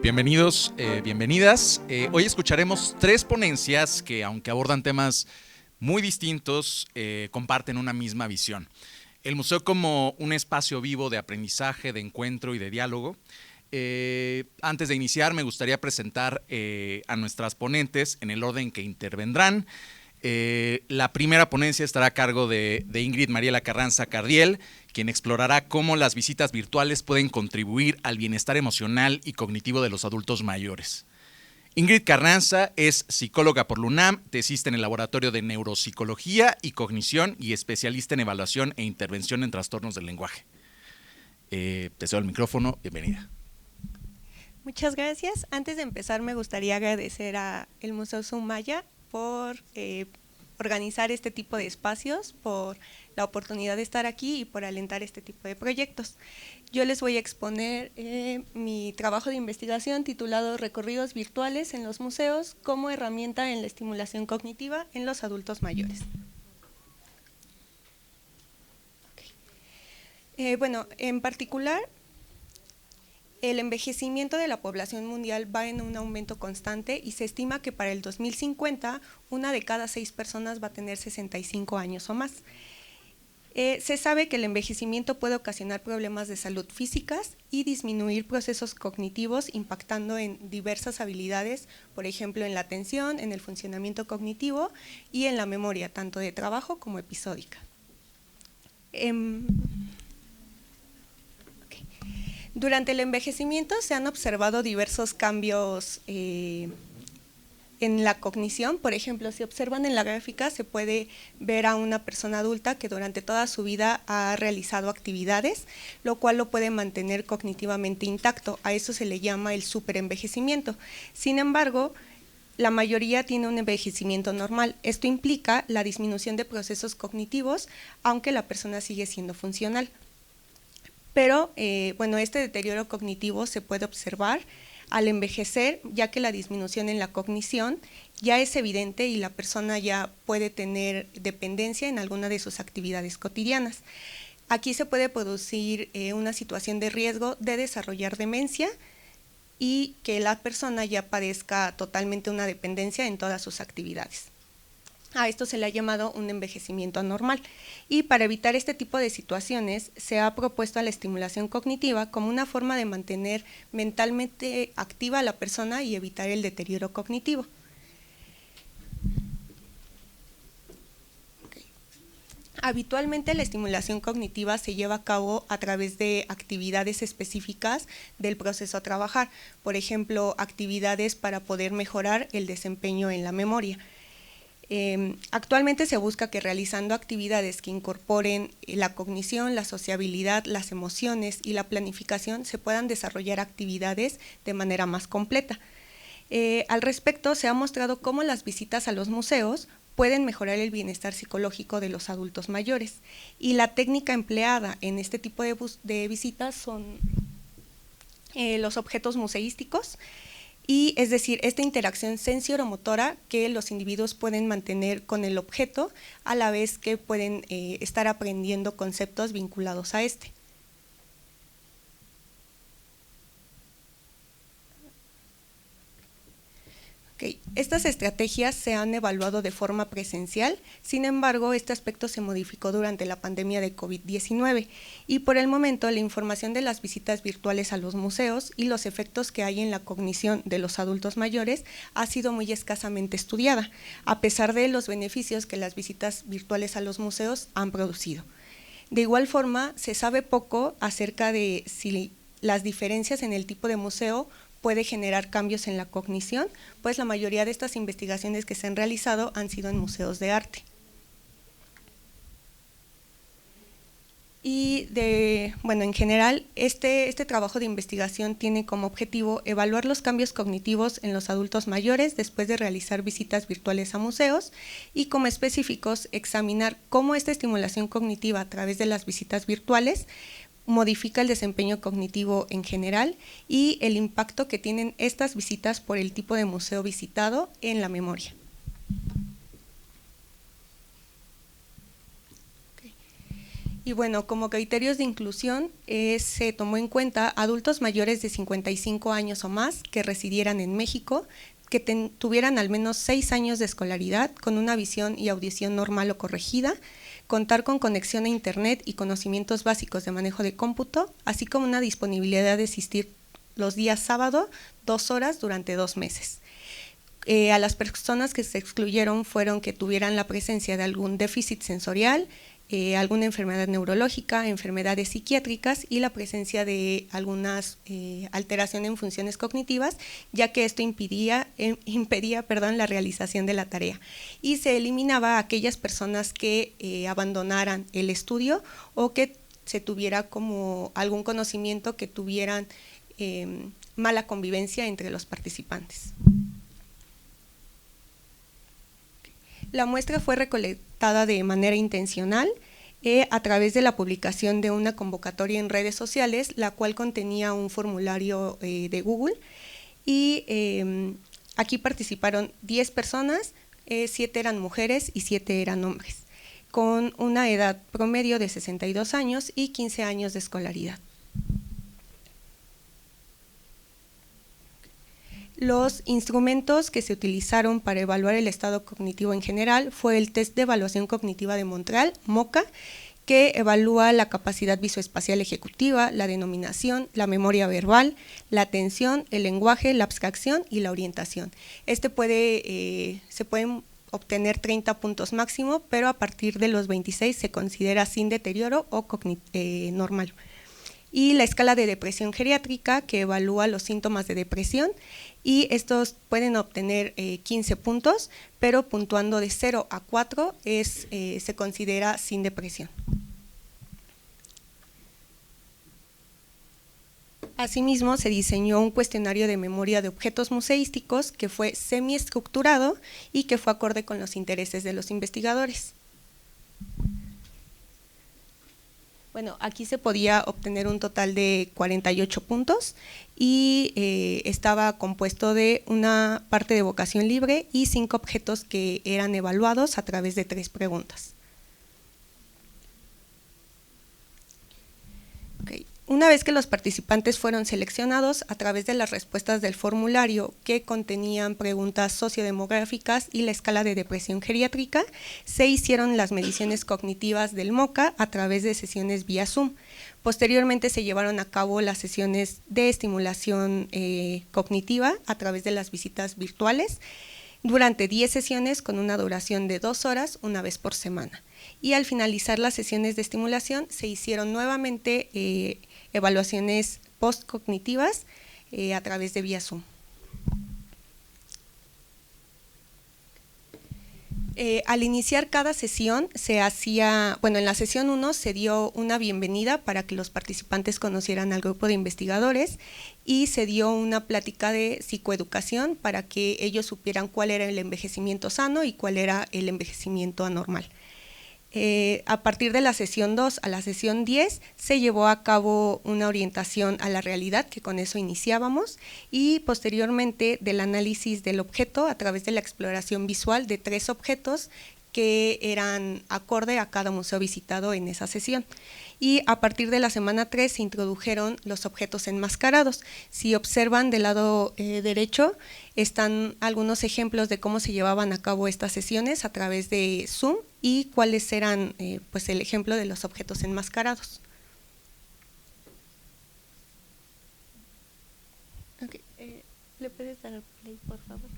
Bienvenidos, bienvenidas. Hoy escucharemos 3 ponencias que, aunque abordan temas muy distintos, comparten una misma visión. El museo como un espacio vivo de aprendizaje, de encuentro y de diálogo. Antes de iniciar, me gustaría presentar a nuestras ponentes en el orden que intervendrán. La primera ponencia estará a cargo de Ingrid Mariela Carranza Cardiel, quien explorará cómo las visitas virtuales pueden contribuir al bienestar emocional y cognitivo de los adultos mayores. Ingrid Carranza es psicóloga por la UNAM, tesista en el Laboratorio de Neuropsicología y Cognición y especialista en evaluación e intervención en trastornos del lenguaje. Te cedo el micrófono, bienvenida. Muchas gracias. Antes de empezar, me gustaría agradecer al Museo Soumaya por organizar este tipo de espacios, por la oportunidad de estar aquí y por alentar este tipo de proyectos. Yo les voy a exponer mi trabajo de investigación titulado Recorridos virtuales en los museos como herramienta en la estimulación cognitiva en los adultos mayores. Bueno, en particular, el envejecimiento de la población mundial va en un aumento constante y se estima que para el 2050 una de cada 6 personas va a tener 65 años o más. Se sabe que el envejecimiento puede ocasionar problemas de salud físicas y disminuir procesos cognitivos impactando en diversas habilidades, por ejemplo en la atención, en el funcionamiento cognitivo y en la memoria, tanto de trabajo como episódica. Durante el envejecimiento se han observado diversos cambios en la cognición. Por ejemplo, si observan en la gráfica se puede ver a una persona adulta que durante toda su vida ha realizado actividades, lo cual lo puede mantener cognitivamente intacto. A eso se le llama el superenvejecimiento. Sin embargo, la mayoría tiene un envejecimiento normal. Esto implica la disminución de procesos cognitivos, aunque la persona sigue siendo funcional. Pero, bueno, este deterioro cognitivo se puede observar al envejecer, ya que la disminución en la cognición ya es evidente y la persona ya puede tener dependencia en alguna de sus actividades cotidianas. Aquí se puede producir una situación de riesgo de desarrollar demencia y que la persona ya padezca totalmente una dependencia en todas sus actividades. A esto se le ha llamado un envejecimiento anormal y para evitar este tipo de situaciones se ha propuesto a la estimulación cognitiva como una forma de mantener mentalmente activa a la persona y evitar el deterioro cognitivo. Habitualmente la estimulación cognitiva se lleva a cabo a través de actividades específicas del proceso a trabajar, por ejemplo, actividades para poder mejorar el desempeño en la memoria. Actualmente se busca que realizando actividades que incorporen la cognición, la sociabilidad, las emociones y la planificación se puedan desarrollar actividades de manera más completa. Al respecto, se ha mostrado cómo las visitas a los museos pueden mejorar el bienestar psicológico de los adultos mayores y la técnica empleada en este tipo de visitas son los objetos museísticos. Y es decir, esta interacción sensoromotora que los individuos pueden mantener con el objeto a la vez que pueden estar aprendiendo conceptos vinculados a este. Estas estrategias se han evaluado de forma presencial, sin embargo, este aspecto se modificó durante la pandemia de COVID-19 y por el momento la información de las visitas virtuales a los museos y los efectos que hay en la cognición de los adultos mayores ha sido muy escasamente estudiada, a pesar de los beneficios que las visitas virtuales a los museos han producido. De igual forma, se sabe poco acerca de si las diferencias en el tipo de museo puede generar cambios en la cognición, pues la mayoría de estas investigaciones que se han realizado han sido en museos de arte. Y bueno, en general, este trabajo de investigación tiene como objetivo evaluar los cambios cognitivos en los adultos mayores después de realizar visitas virtuales a museos y como específicos examinar cómo esta estimulación cognitiva a través de las visitas virtuales modifica el desempeño cognitivo en general y el impacto que tienen estas visitas por el tipo de museo visitado en la memoria. Y bueno, como criterios de inclusión se tomó en cuenta adultos mayores de 55 años o más que residieran en México, que tuvieran al menos 6 años de escolaridad con una visión y audición normal o corregida, contar con conexión a Internet y conocimientos básicos de manejo de cómputo, así como una disponibilidad de asistir los días sábado 2 horas durante 2 meses. A las personas que se excluyeron fueron que tuvieran la presencia de algún déficit sensorial, alguna enfermedad neurológica, enfermedades psiquiátricas y la presencia de algunas alteraciones en funciones cognitivas, ya que esto impedía la realización de la tarea. Y se eliminaba a aquellas personas que abandonaran el estudio o que se tuviera como algún conocimiento que tuvieran mala convivencia entre los participantes. La muestra fue recolectada de manera intencional a través de la publicación de una convocatoria en redes sociales, la cual contenía un formulario de Google y aquí participaron 10 personas, 7 eran mujeres y 7 eran hombres, con una edad promedio de 62 años y 15 años de escolaridad. Los instrumentos que se utilizaron para evaluar el estado cognitivo en general fue el Test de Evaluación Cognitiva de Montreal, MoCA, que evalúa la capacidad visoespacial ejecutiva, la denominación, la memoria verbal, la atención, el lenguaje, la abstracción y la orientación. Se pueden obtener 30 puntos máximo, pero a partir de los 26 se considera sin deterioro o normal. Y la escala de depresión geriátrica, que evalúa los síntomas de depresión, y estos pueden obtener 15 puntos, pero puntuando de 0 a 4 se considera sin depresión. Asimismo, se diseñó un cuestionario de memoria de objetos museísticos que fue semiestructurado y que fue acorde con los intereses de los investigadores. Bueno, aquí se podía obtener un total de 48 puntos y estaba compuesto de una parte de vocación libre y 5 objetos que eran evaluados a través de 3 preguntas. Okay. Una vez que los participantes fueron seleccionados a través de las respuestas del formulario que contenían preguntas sociodemográficas y la escala de depresión geriátrica, se hicieron las mediciones cognitivas del MoCA a través de sesiones vía Zoom. Posteriormente se llevaron a cabo las sesiones de estimulación cognitiva a través de las visitas virtuales durante 10 sesiones con una duración de 2 horas una vez por semana. Y al finalizar las sesiones de estimulación se hicieron nuevamente evaluaciones postcognitivas a través de vía Zoom. Al iniciar cada sesión en la sesión 1 se dio una bienvenida para que los participantes conocieran al grupo de investigadores y se dio una plática de psicoeducación para que ellos supieran cuál era el envejecimiento sano y cuál era el envejecimiento anormal. A partir de la sesión 2 a la sesión 10 se llevó a cabo una orientación a la realidad, que con eso iniciábamos, y posteriormente del análisis del objeto a través de la exploración visual de 3 objetos que eran acorde a cada museo visitado en esa sesión. Y a partir de la semana 3 se introdujeron los objetos enmascarados. Si observan del lado derecho están algunos ejemplos de cómo se llevaban a cabo estas sesiones a través de Zoom y cuáles eran el ejemplo de los objetos enmascarados. Okay. ¿Le puedes dar play, por favor?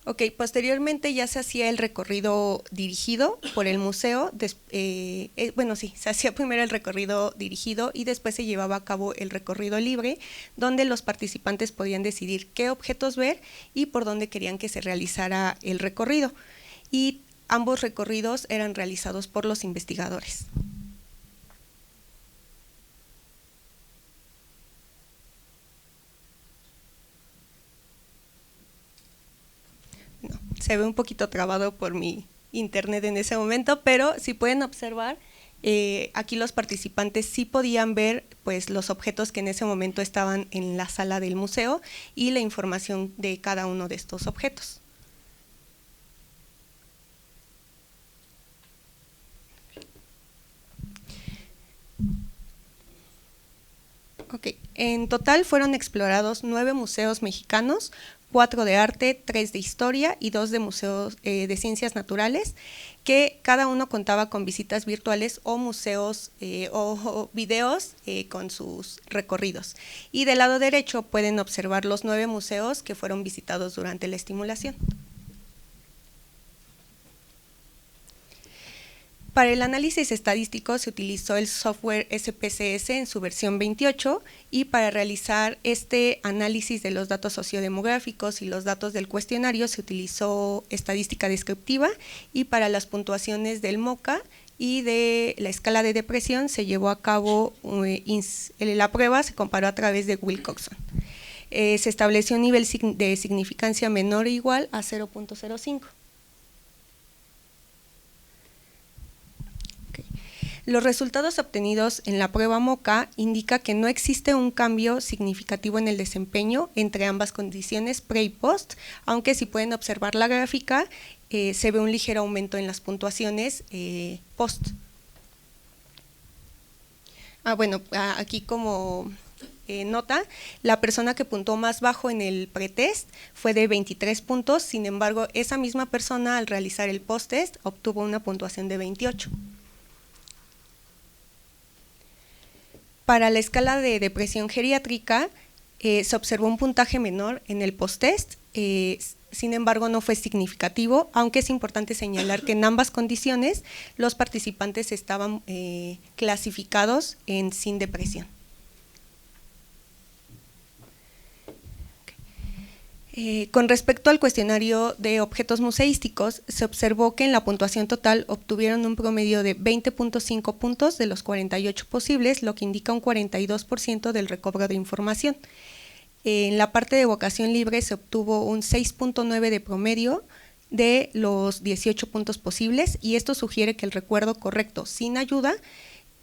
Ok, posteriormente ya se hacía el recorrido dirigido por el museo, se hacía primero el recorrido dirigido y después se llevaba a cabo el recorrido libre, donde los participantes podían decidir qué objetos ver y por dónde querían que se realizara el recorrido. Y ambos recorridos eran realizados por los investigadores. Se ve un poquito trabado por mi internet en ese momento, pero si pueden observar, aquí los participantes sí podían ver los objetos que en ese momento estaban en la sala del museo y la información de cada uno de estos objetos. Ok, en total fueron explorados 9 museos mexicanos, 4 de arte, 3 de historia y 2 de museos de ciencias naturales, que cada uno contaba con visitas virtuales o museos o videos con sus recorridos. Y del lado derecho pueden observar los 9 museos que fueron visitados durante la estimulación. Para el análisis estadístico se utilizó el software SPSS en su versión 28 y para realizar este análisis de los datos sociodemográficos y los datos del cuestionario se utilizó estadística descriptiva y para las puntuaciones del MOCA y de la escala de depresión se llevó a cabo, la prueba se comparó a través de Wilcoxon. Se estableció un nivel de significancia menor o igual a 0.05. Los resultados obtenidos en la prueba MOCA indica que no existe un cambio significativo en el desempeño entre ambas condiciones pre y post, aunque si pueden observar la gráfica, se ve un ligero aumento en las puntuaciones post. Bueno, aquí como nota, la persona que puntuó más bajo en el pretest fue de 23 puntos, sin embargo, esa misma persona al realizar el post-test obtuvo una puntuación de 28. Para la escala de depresión geriátrica se observó un puntaje menor en el post-test, sin embargo no fue significativo, aunque es importante señalar que en ambas condiciones los participantes estaban clasificados en sin depresión. Con respecto al cuestionario de objetos museísticos, se observó que en la puntuación total obtuvieron un promedio de 20.5 puntos de los 48 posibles, lo que indica un 42% del recobro de información. En la parte de evocación libre se obtuvo un 6.9 de promedio de los 18 puntos posibles y esto sugiere que el recuerdo correcto sin ayuda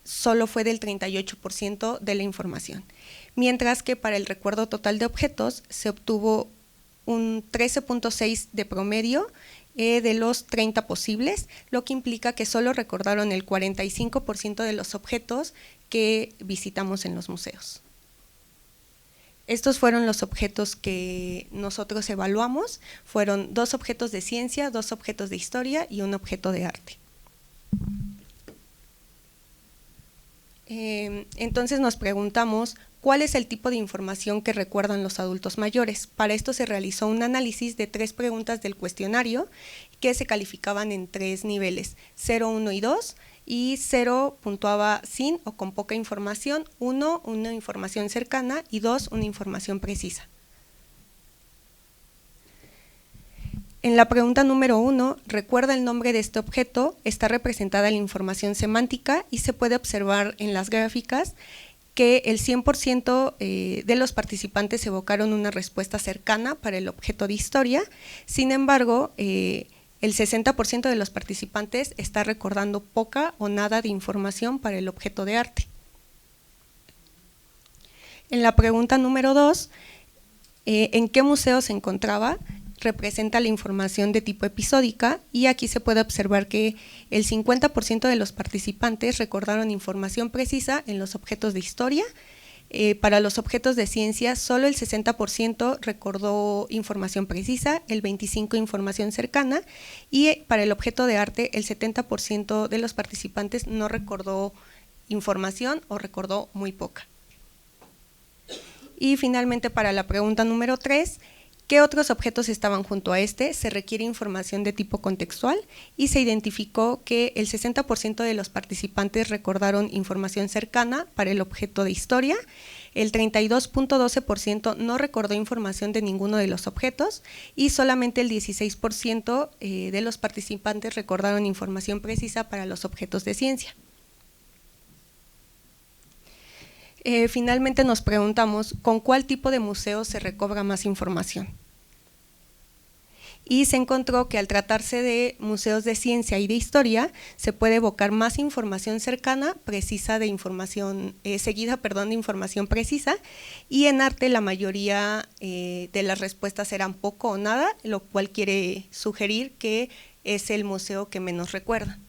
solo fue del 38% de la información, mientras que para el recuerdo total de objetos se obtuvo un 13.6 de promedio de los 30 posibles, lo que implica que solo recordaron el 45% de los objetos que visitamos en los museos. Estos fueron los objetos que nosotros evaluamos, fueron 2 objetos de ciencia, 2 objetos de historia y un objeto de arte. Entonces nos preguntamos cuál es el tipo de información que recuerdan los adultos mayores. Para esto se realizó un análisis de 3 preguntas del cuestionario que se calificaban en 3 niveles, 0, 1 y 2, y 0 puntuaba sin o con poca información, 1 una información cercana y 2 una información precisa. En la pregunta número 1, recuerda el nombre de este objeto, está representada la información semántica y se puede observar en las gráficas que el 100% de los participantes evocaron una respuesta cercana para el objeto de historia, sin embargo, el 60% de los participantes está recordando poca o nada de información para el objeto de arte. En la pregunta número 2, ¿en qué museo se encontraba? Representa la información de tipo episódica y aquí se puede observar que el 50% de los participantes recordaron información precisa en los objetos de historia. Para los objetos de ciencia, solo el 60% recordó información precisa, el 25% información cercana y para el objeto de arte, el 70% de los participantes no recordó información o recordó muy poca. Y finalmente para la pregunta número 3, ¿qué otros objetos estaban junto a este? Se requiere información de tipo contextual y se identificó que el 60% de los participantes recordaron información cercana para el objeto de historia, el 32.12% no recordó información de ninguno de los objetos y solamente el 16% de los participantes recordaron información precisa para los objetos de ciencia. Finalmente nos preguntamos ¿con cuál tipo de museo se recobra más información? Y se encontró que al tratarse de museos de ciencia y de historia se puede evocar más información cercana, precisa de información, seguida de información precisa, y en arte la mayoría de las respuestas eran poco o nada, lo cual quiere sugerir que es el museo que menos recuerda.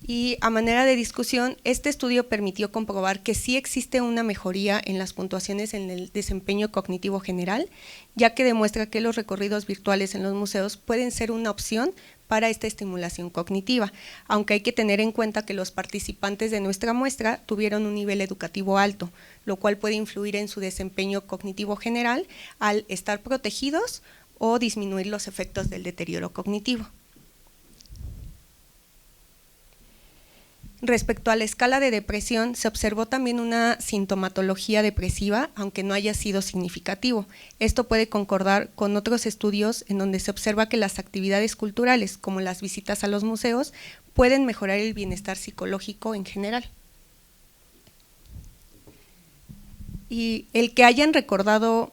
Y a manera de discusión, este estudio permitió comprobar que sí existe una mejoría en las puntuaciones en el desempeño cognitivo general, ya que demuestra que los recorridos virtuales en los museos pueden ser una opción para esta estimulación cognitiva, aunque hay que tener en cuenta que los participantes de nuestra muestra tuvieron un nivel educativo alto, lo cual puede influir en su desempeño cognitivo general al estar protegidos o disminuir los efectos del deterioro cognitivo. Respecto a la escala de depresión, se observó también una sintomatología depresiva, aunque no haya sido significativo. Esto puede concordar con otros estudios en donde se observa que las actividades culturales, como las visitas a los museos, pueden mejorar el bienestar psicológico en general. Y el que hayan recordado,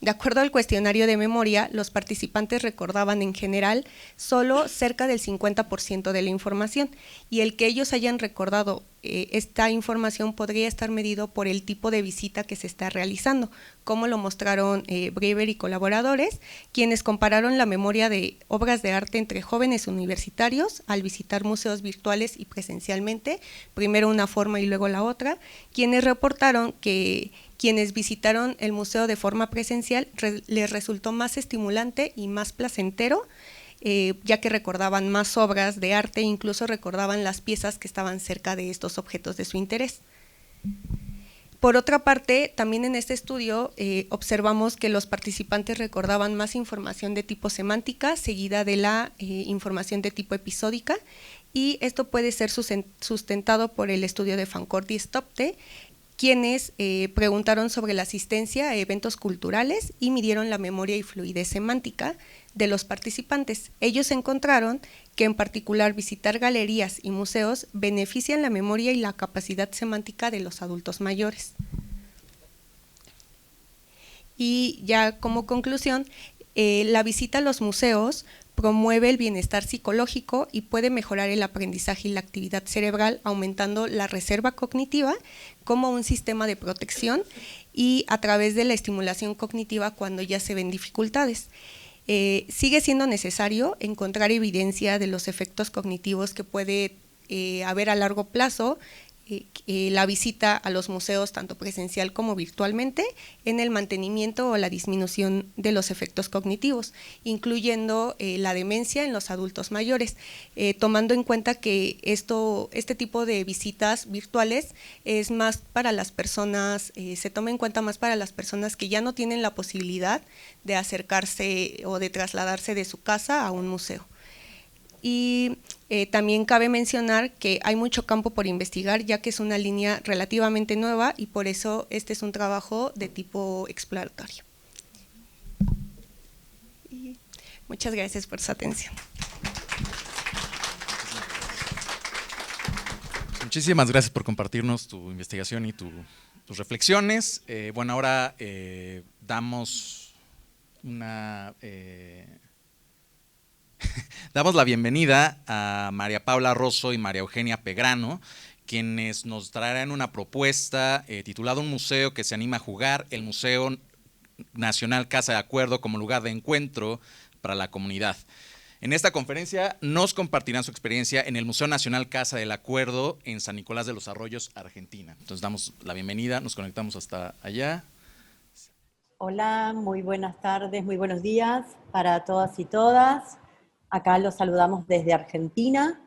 de acuerdo al cuestionario de memoria, los participantes recordaban en general solo cerca del 50% de la información, y el que ellos hayan recordado esta información podría estar medido por el tipo de visita que se está realizando, como lo mostraron Brever y colaboradores, quienes compararon la memoria de obras de arte entre jóvenes universitarios al visitar museos virtuales y presencialmente, primero una forma y luego la otra, quienes reportaron que quienes visitaron el museo de forma presencial les resultó más estimulante y más placentero, ya que recordaban más obras de arte e incluso recordaban las piezas que estaban cerca de estos objetos de su interés. Por otra parte, también en este estudio observamos que los participantes recordaban más información de tipo semántica, seguida de la información de tipo episódica, y esto puede ser sustentado por el estudio de Fancourt y Stopte, quienes preguntaron sobre la asistencia a eventos culturales y midieron la memoria y fluidez semántica de los participantes. Ellos encontraron que en particular visitar galerías y museos benefician la memoria y la capacidad semántica de los adultos mayores. Y ya como conclusión, la visita a los museos promueve el bienestar psicológico y puede mejorar el aprendizaje y la actividad cerebral, aumentando la reserva cognitiva como un sistema de protección y a través de la estimulación cognitiva cuando ya se ven dificultades. Sigue siendo necesario encontrar evidencia de los efectos cognitivos que puede haber a largo plazo la visita a los museos, tanto presencial como virtualmente, en el mantenimiento o la disminución de los efectos cognitivos, incluyendo la demencia en los adultos mayores, tomando en cuenta que este tipo de visitas virtuales es más para las personas, se toma en cuenta más para las personas que ya no tienen la posibilidad de acercarse o de trasladarse de su casa a un museo. Y también cabe mencionar que hay mucho campo por investigar, ya que es una línea relativamente nueva y por eso este es un trabajo de tipo exploratorio. Y muchas gracias por su atención. Muchísimas gracias por compartirnos tu investigación y tus reflexiones. Bueno, ahora damos la bienvenida a María Paula Rosso y María Eugenia Pegrano, quienes nos traerán una propuesta titulada Un museo que se anima a jugar, el Museo Nacional Casa de Acuerdo como lugar de encuentro para la comunidad. En esta conferencia nos compartirán su experiencia en el Museo Nacional Casa del Acuerdo en San Nicolás de los Arroyos, Argentina. Entonces damos la bienvenida, nos conectamos hasta allá. Hola, muy buenas tardes, muy buenos días para todas y todas. Acá los saludamos desde Argentina.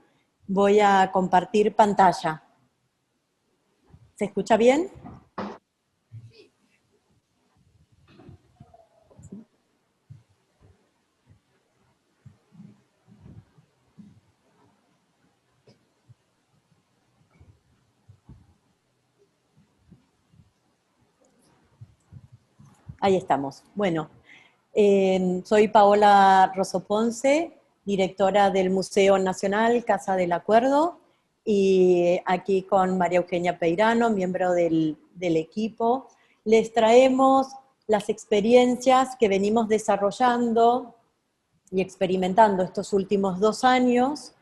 Voy a compartir pantalla. ¿Se escucha bien? Ahí estamos. Bueno, soy Paola Rosso Ponce, directora del Museo Nacional Casa del Acuerdo, y aquí con María Eugenia Peirano, miembro del equipo, les traemos las experiencias que venimos desarrollando y experimentando estos últimos 2 años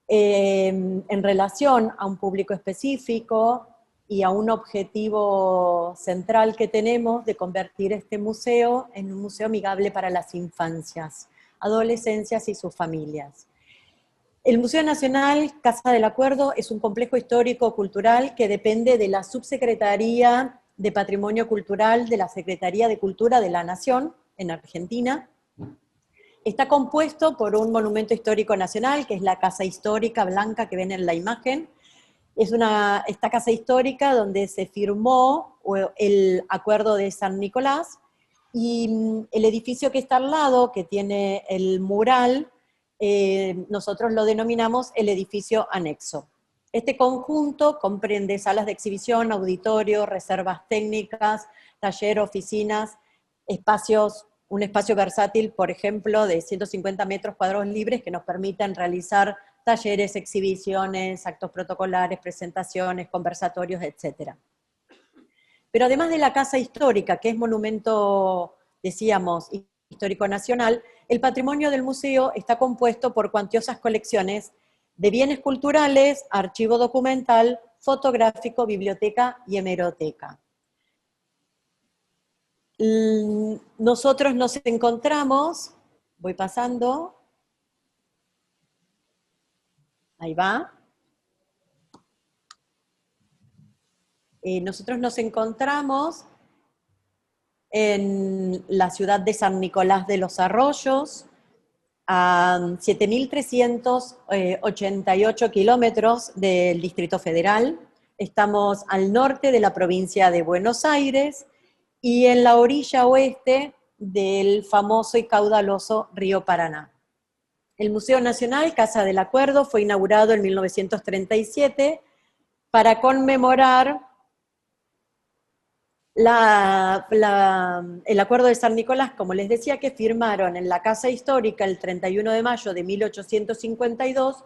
en relación a un público específico y a un objetivo central que tenemos de convertir este museo en un museo amigable para las infancias, adolescencias y sus familias. El Museo Nacional Casa del Acuerdo es un complejo histórico-cultural que depende de la Subsecretaría de Patrimonio Cultural de la Secretaría de Cultura de la Nación, en Argentina. Está compuesto por un monumento histórico nacional, que es la Casa Histórica Blanca que ven en la imagen. Es esta casa histórica donde se firmó el Acuerdo de San Nicolás, y el edificio que está al lado, que tiene el mural, nosotros lo denominamos el edificio anexo. Este conjunto comprende salas de exhibición, auditorio, reservas técnicas, taller, oficinas, un espacio versátil, por ejemplo, de 150 metros cuadrados libres que nos permiten realizar talleres, exhibiciones, actos protocolares, presentaciones, conversatorios, etc. Pero además de la casa histórica, que es monumento, decíamos, histórico nacional, el patrimonio del museo está compuesto por cuantiosas colecciones de bienes culturales, archivo documental, fotográfico, biblioteca y hemeroteca. Nosotros nos encontramos, voy pasando, ahí va. Nosotros nos encontramos en la ciudad de San Nicolás de los Arroyos, a 7.388 kilómetros del Distrito Federal. Estamos al norte de la provincia de Buenos Aires y en la orilla oeste del famoso y caudaloso río Paraná. El Museo Nacional Casa del Acuerdo fue inaugurado en 1937 para conmemorar el Acuerdo de San Nicolás, como les decía, que firmaron en la Casa Histórica el 31 de mayo de 1852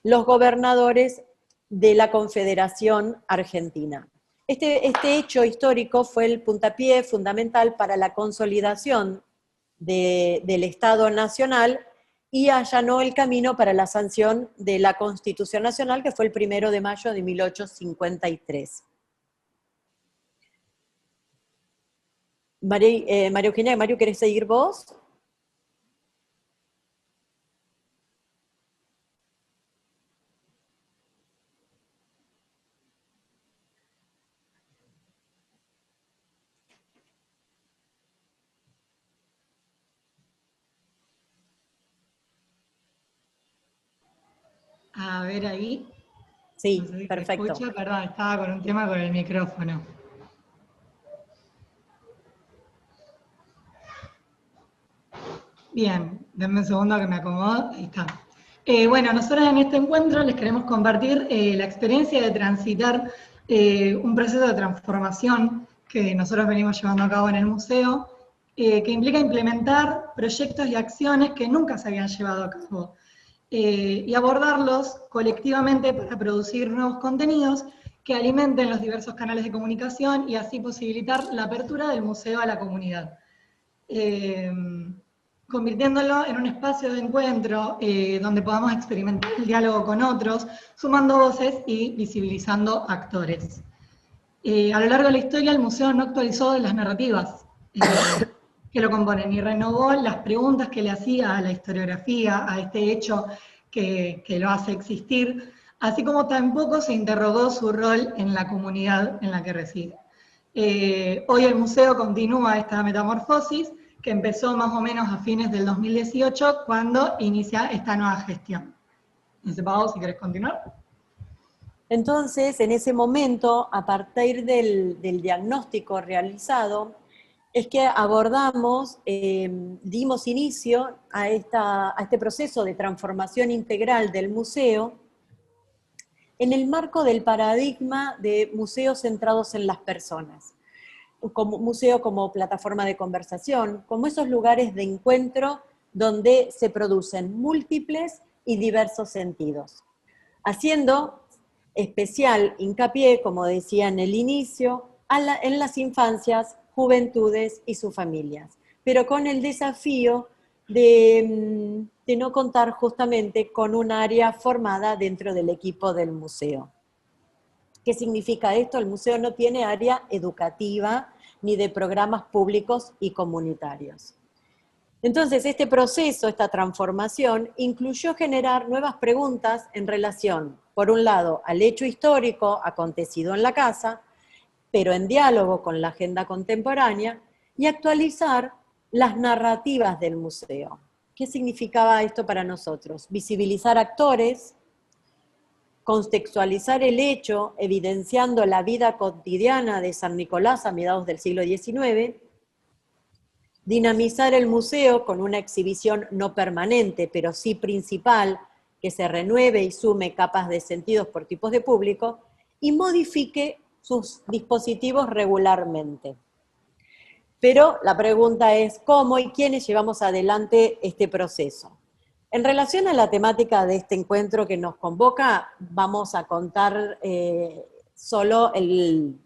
los gobernadores de la Confederación Argentina. Este hecho histórico fue el puntapié fundamental para la consolidación del Estado Nacional y allanó el camino para la sanción de la Constitución Nacional, que fue el 1 de mayo de 1853. María Eugenia, Mario, ¿querés seguir vos? A ver ahí. Sí, No sé si perfecto. se escucha, perdón, estaba con un tema con el micrófono. Bien, denme un segundo que me acomodo, ahí está. Bueno, nosotros en este encuentro les queremos compartir la experiencia de transitar un proceso de transformación que nosotros venimos llevando a cabo en el museo, que implica implementar proyectos y acciones que nunca se habían llevado a cabo, y abordarlos colectivamente para producir nuevos contenidos que alimenten los diversos canales de comunicación y así posibilitar la apertura del museo a la comunidad. Convirtiéndolo en un espacio de encuentro donde podamos experimentar el diálogo con otros, sumando voces y visibilizando actores. A lo largo de la historia, el museo no actualizó las narrativas que lo componen y renovó las preguntas que le hacía a la historiografía, a este hecho que lo hace existir, así como tampoco se interrogó su rol en la comunidad en la que reside. Hoy el museo continúa esta metamorfosis, que empezó más o menos a fines del 2018, cuando inicia esta nueva gestión. No sé, Pau, si querés continuar. Entonces, en ese momento, a partir del diagnóstico realizado, es que abordamos, dimos inicio a este proceso de transformación integral del museo en el marco del paradigma de museos centrados en las personas. Como museo como plataforma de conversación, como esos lugares de encuentro donde se producen múltiples y diversos sentidos. Haciendo especial hincapié, como decía en el inicio, en las infancias, juventudes y sus familias, pero con el desafío de no contar justamente con un área formada dentro del equipo del museo. ¿Qué significa esto? El museo no tiene área educativa ni de programas públicos y comunitarios. Entonces, este proceso, esta transformación, incluyó generar nuevas preguntas en relación, por un lado, al hecho histórico acontecido en la casa, pero en diálogo con la agenda contemporánea, y actualizar las narrativas del museo. ¿Qué significaba esto para nosotros? Visibilizar actores, contextualizar el hecho, evidenciando la vida cotidiana de San Nicolás a mediados del siglo XIX, dinamizar el museo con una exhibición no permanente, pero sí principal, que se renueve y sume capas de sentidos por tipos de público, y modifique sus dispositivos regularmente. Pero la pregunta es cómo y quiénes llevamos adelante este proceso. En relación a la temática de este encuentro que nos convoca, vamos a contar solo el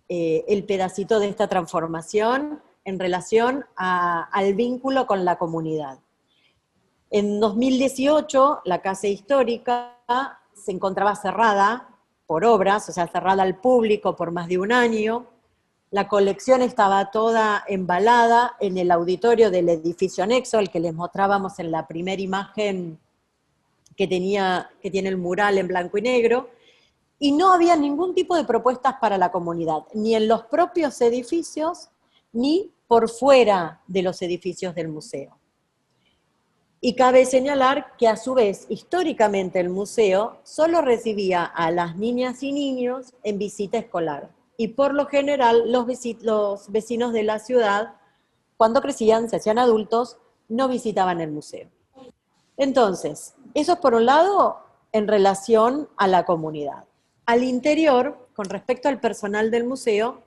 pedacito de esta transformación en relación al vínculo con la comunidad. En 2018, la Casa Histórica se encontraba cerrada por obras, o sea, cerrada al público por más de un año. La colección estaba toda embalada en el auditorio del edificio anexo, el que les mostrábamos en la primera imagen que tiene el mural en blanco y negro, y no había ningún tipo de propuestas para la comunidad, ni en los propios edificios, ni por fuera de los edificios del museo. Y cabe señalar que a su vez, históricamente el museo solo recibía a las niñas y niños en visita escolar. Y por lo general los vecinos de la ciudad, cuando crecían, se hacían adultos, no visitaban el museo. Entonces, eso es por un lado en relación a la comunidad. Al interior, con respecto al personal del museo,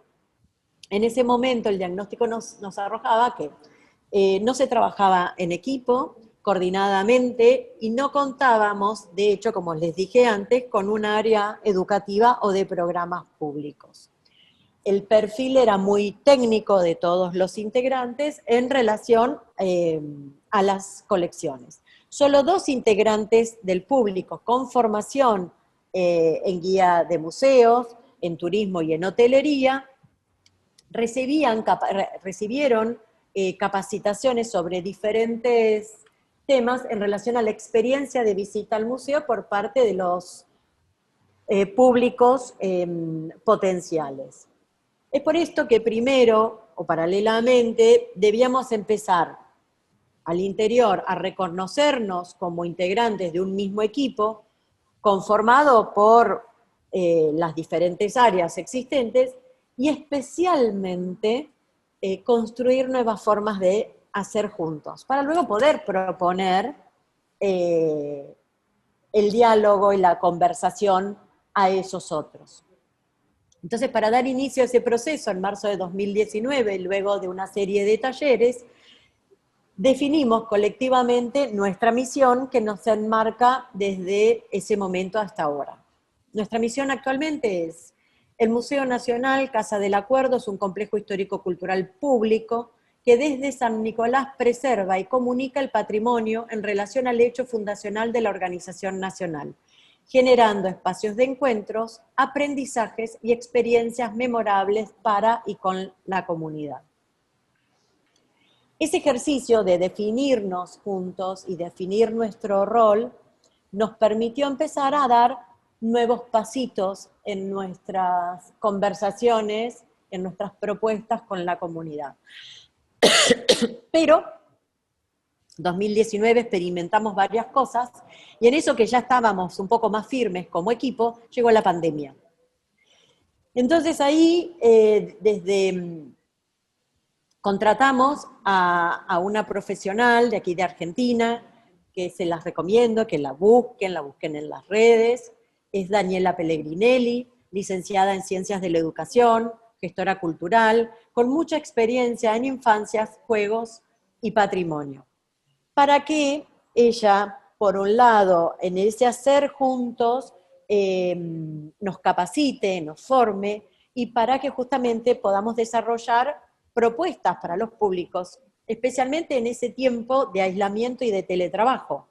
en ese momento el diagnóstico nos arrojaba que no se trabajaba en equipo, coordinadamente, y no contábamos, de hecho, como les dije antes, con un área educativa o de programas públicos. El perfil era muy técnico de todos los integrantes en relación a las colecciones. Solo 2 integrantes del público con formación en guía de museos, en turismo y en hotelería, recibieron capacitaciones sobre diferentes temas en relación a la experiencia de visita al museo por parte de los públicos potenciales. Es por esto que primero, o paralelamente, debíamos empezar al interior a reconocernos como integrantes de un mismo equipo, conformado por las diferentes áreas existentes, y especialmente construir nuevas formas de hacer juntos, para luego poder proponer el diálogo y la conversación a esos otros. Entonces, para dar inicio a ese proceso, en marzo de 2019, luego de una serie de talleres, definimos colectivamente nuestra misión que nos enmarca desde ese momento hasta ahora. Nuestra misión actualmente es: el Museo Nacional Casa del Acuerdo es un complejo histórico-cultural público que desde San Nicolás preserva y comunica el patrimonio en relación al hecho fundacional de la organización nacional, generando espacios de encuentros, aprendizajes y experiencias memorables para y con la comunidad. Ese ejercicio de definirnos juntos y definir nuestro rol nos permitió empezar a dar nuevos pasitos en nuestras conversaciones, en nuestras propuestas con la comunidad. Pero en 2019 experimentamos varias cosas y en eso que ya estábamos un poco más firmes como equipo, llegó la pandemia. Entonces ahí contratamos a una profesional de aquí de Argentina, que se las recomiendo, que la busquen en las redes. Es Daniela Pellegrinelli, licenciada en Ciencias de la Educación, gestora cultural, con mucha experiencia en infancias, juegos y patrimonio. Para que ella, por un lado, en ese hacer juntos, nos capacite, nos forme, y para que justamente podamos desarrollar propuestas para los públicos, especialmente en ese tiempo de aislamiento y de teletrabajo.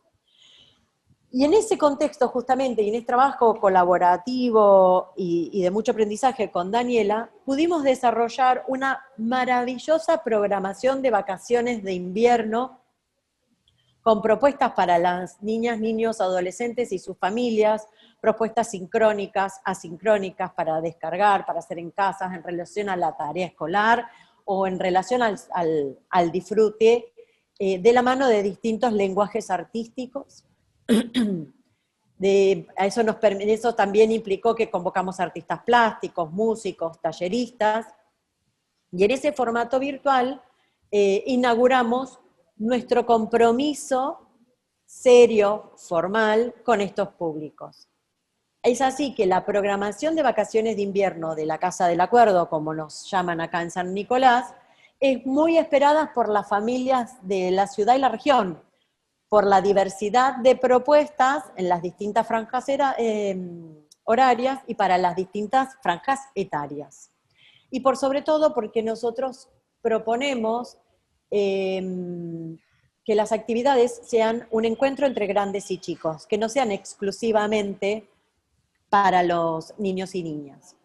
Y en ese contexto, justamente, y en este trabajo colaborativo y de mucho aprendizaje con Daniela, pudimos desarrollar una maravillosa programación de vacaciones de invierno con propuestas para las niñas, niños, adolescentes y sus familias, propuestas sincrónicas, asincrónicas para descargar, para hacer en casas en relación a la tarea escolar o en relación al disfrute de la mano de distintos lenguajes artísticos. Eso también implicó que convocamos artistas plásticos, músicos, talleristas, y en ese formato virtual inauguramos nuestro compromiso serio, formal, con estos públicos. Es así que la programación de vacaciones de invierno de la Casa del Acuerdo, como nos llaman acá en San Nicolás, es muy esperada por las familias de la ciudad y la región, por la diversidad de propuestas en las distintas franjas horarias y para las distintas franjas etarias. Y por sobre todo porque nosotros proponemos que las actividades sean un encuentro entre grandes y chicos, que no sean exclusivamente para los niños y niñas.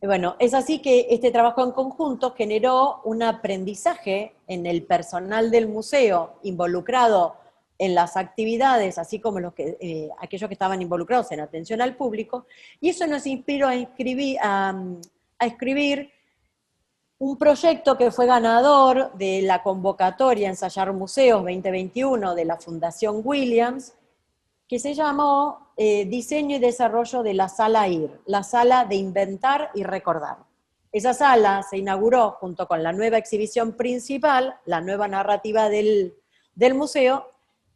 Bueno, es así que este trabajo en conjunto generó un aprendizaje en el personal del museo involucrado en las actividades, así como aquellos que estaban involucrados en atención al público, y eso nos inspiró a escribir un proyecto que fue ganador de la convocatoria Ensayar Museos 2021 de la Fundación Williams, que se llamó Diseño y Desarrollo de la Sala IR, la Sala de Inventar y Recordar. Esa sala se inauguró junto con la nueva exhibición principal, la nueva narrativa del museo,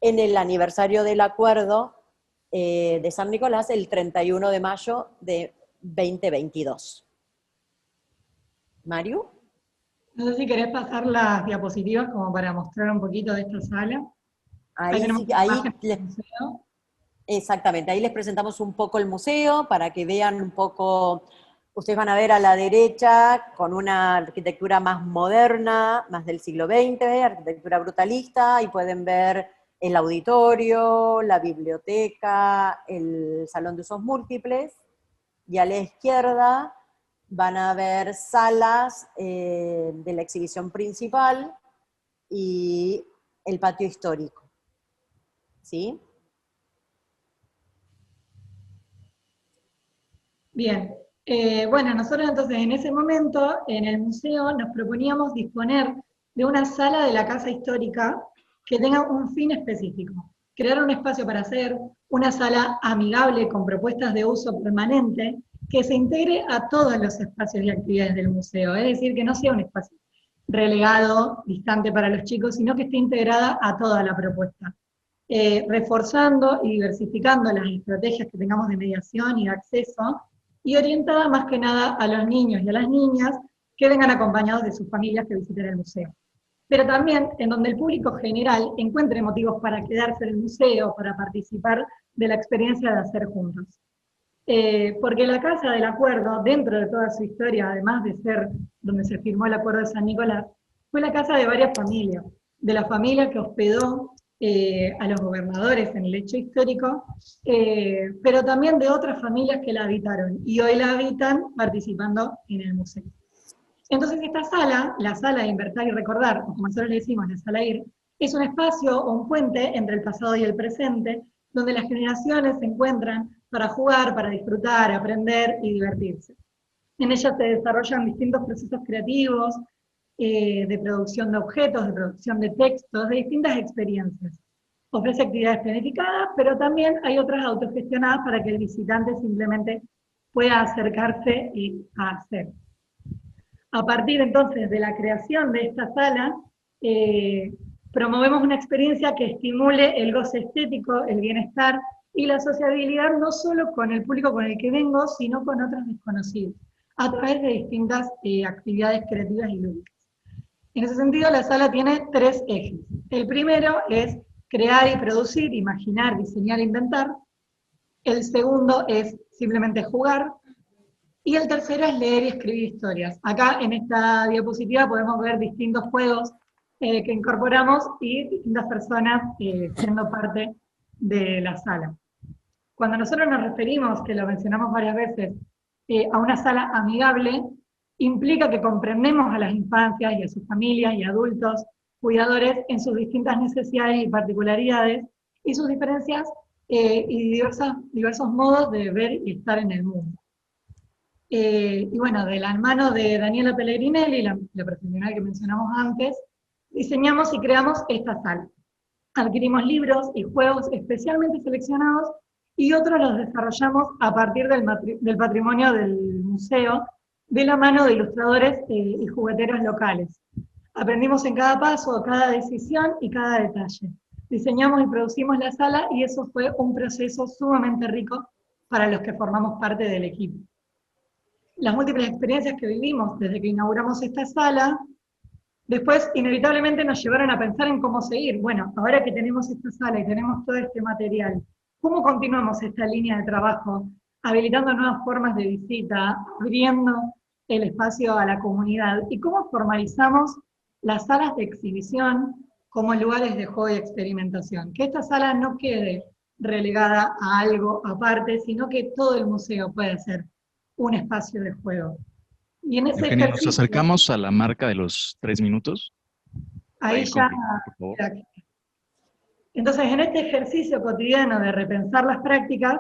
en el aniversario del acuerdo de San Nicolás, el 31 de mayo de 2022. ¿Mario? No sé si querés pasar las diapositivas como para mostrar un poquito de esta sala. Ahí exactamente, ahí les presentamos un poco el museo para que vean un poco. Ustedes van a ver a la derecha con una arquitectura más moderna, más del siglo XX, arquitectura brutalista, y pueden ver el auditorio, la biblioteca, el salón de usos múltiples, y a la izquierda van a ver salas de la exhibición principal y el patio histórico. ¿Sí? Bien, bueno, nosotros entonces en ese momento en el museo nos proponíamos disponer de una sala de la casa histórica que tenga un fin específico, crear un espacio para hacer una sala amigable con propuestas de uso permanente que se integre a todos los espacios y actividades del museo, es decir, que no sea un espacio relegado, distante para los chicos, sino que esté integrada a toda la propuesta, reforzando y diversificando las estrategias que tengamos de mediación y de acceso, y orientada más que nada a los niños y a las niñas que vengan acompañados de sus familias que visiten el museo. Pero también en donde el público general encuentre motivos para quedarse en el museo, para participar de la experiencia de hacer juntos. Porque la Casa del Acuerdo, dentro de toda su historia, además de ser donde se firmó el Acuerdo de San Nicolás, fue la casa de varias familias, de la familia que hospedó a los gobernadores en el hecho histórico, pero también de otras familias que la habitaron, y hoy la habitan participando en el museo. Entonces esta sala, la sala de Inventar y Recordar, o como nosotros le decimos, la sala IR, es un espacio o un puente entre el pasado y el presente, donde las generaciones se encuentran para jugar, para disfrutar, aprender y divertirse. En ella se desarrollan distintos procesos creativos, de producción de objetos, de producción de textos, de distintas experiencias. Ofrece actividades planificadas, pero también hay otras autogestionadas para que el visitante simplemente pueda acercarse a hacer. A partir entonces de la creación de esta sala, promovemos una experiencia que estimule el goce estético, el bienestar y la sociabilidad, no solo con el público con el que vengo, sino con otros desconocidos, a través de distintas actividades creativas y lúdicas. En ese sentido, la sala tiene 3 ejes. El primero es crear y producir, imaginar, diseñar e inventar. El segundo es simplemente jugar. Y el tercero es leer y escribir historias. Acá en esta diapositiva podemos ver distintos juegos que incorporamos y distintas personas siendo parte de la sala. Cuando nosotros nos referimos, que lo mencionamos varias veces, a una sala amigable, implica que comprendemos a las infancias y a sus familias y adultos cuidadores en sus distintas necesidades y particularidades y sus diferencias y diversos modos de ver y estar en el mundo. Y bueno, de la mano de Daniela Pellegrinelli, la profesional que mencionamos antes, diseñamos y creamos esta sala. Adquirimos libros y juegos especialmente seleccionados y otros los desarrollamos a partir del patrimonio del museo, de la mano de ilustradores y jugueteros locales. Aprendimos en cada paso, cada decisión y cada detalle. Diseñamos y producimos la sala y eso fue un proceso sumamente rico para los que formamos parte del equipo. Las múltiples experiencias que vivimos desde que inauguramos esta sala, después inevitablemente nos llevaron a pensar en cómo seguir. Bueno, ahora que tenemos esta sala y tenemos todo este material, ¿cómo continuamos esta línea de trabajo, habilitando nuevas formas de visita, abriendo el espacio a la comunidad? ¿Y cómo formalizamos las salas de exhibición como lugares de juego y experimentación? Que esta sala no quede relegada a algo aparte, sino que todo el museo puede ser un espacio de juego. Y en ese Eugenia, nos ejercicio, acercamos a la marca de los 3 minutos. ahí ya, Por favor. entonces en este ejercicio cotidiano de repensar las prácticas,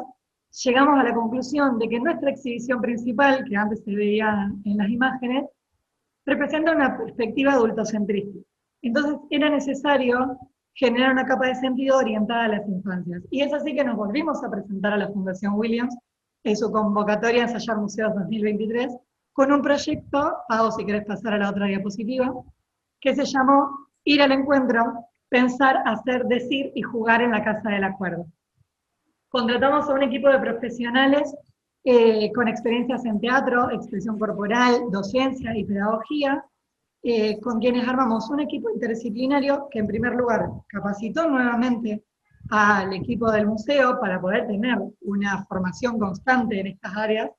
llegamos a la conclusión de que nuestra exhibición principal, que antes se veía en las imágenes, representa una perspectiva adultocentrista. Entonces era necesario generar una capa de sentido orientada a las infancias. Y es así que nos volvimos a presentar a la Fundación Williams en su convocatoria Ensayar Museos 2023, con un proyecto, Pau, si querés pasar a la otra diapositiva, que se llamó Ir al Encuentro, Pensar, Hacer, Decir y Jugar en la Casa del Acuerdo. Contratamos a un equipo de profesionales con experiencias en teatro, expresión corporal, docencia y pedagogía, con quienes armamos un equipo interdisciplinario que en primer lugar capacitó nuevamente al equipo del museo para poder tener una formación constante en estas áreas,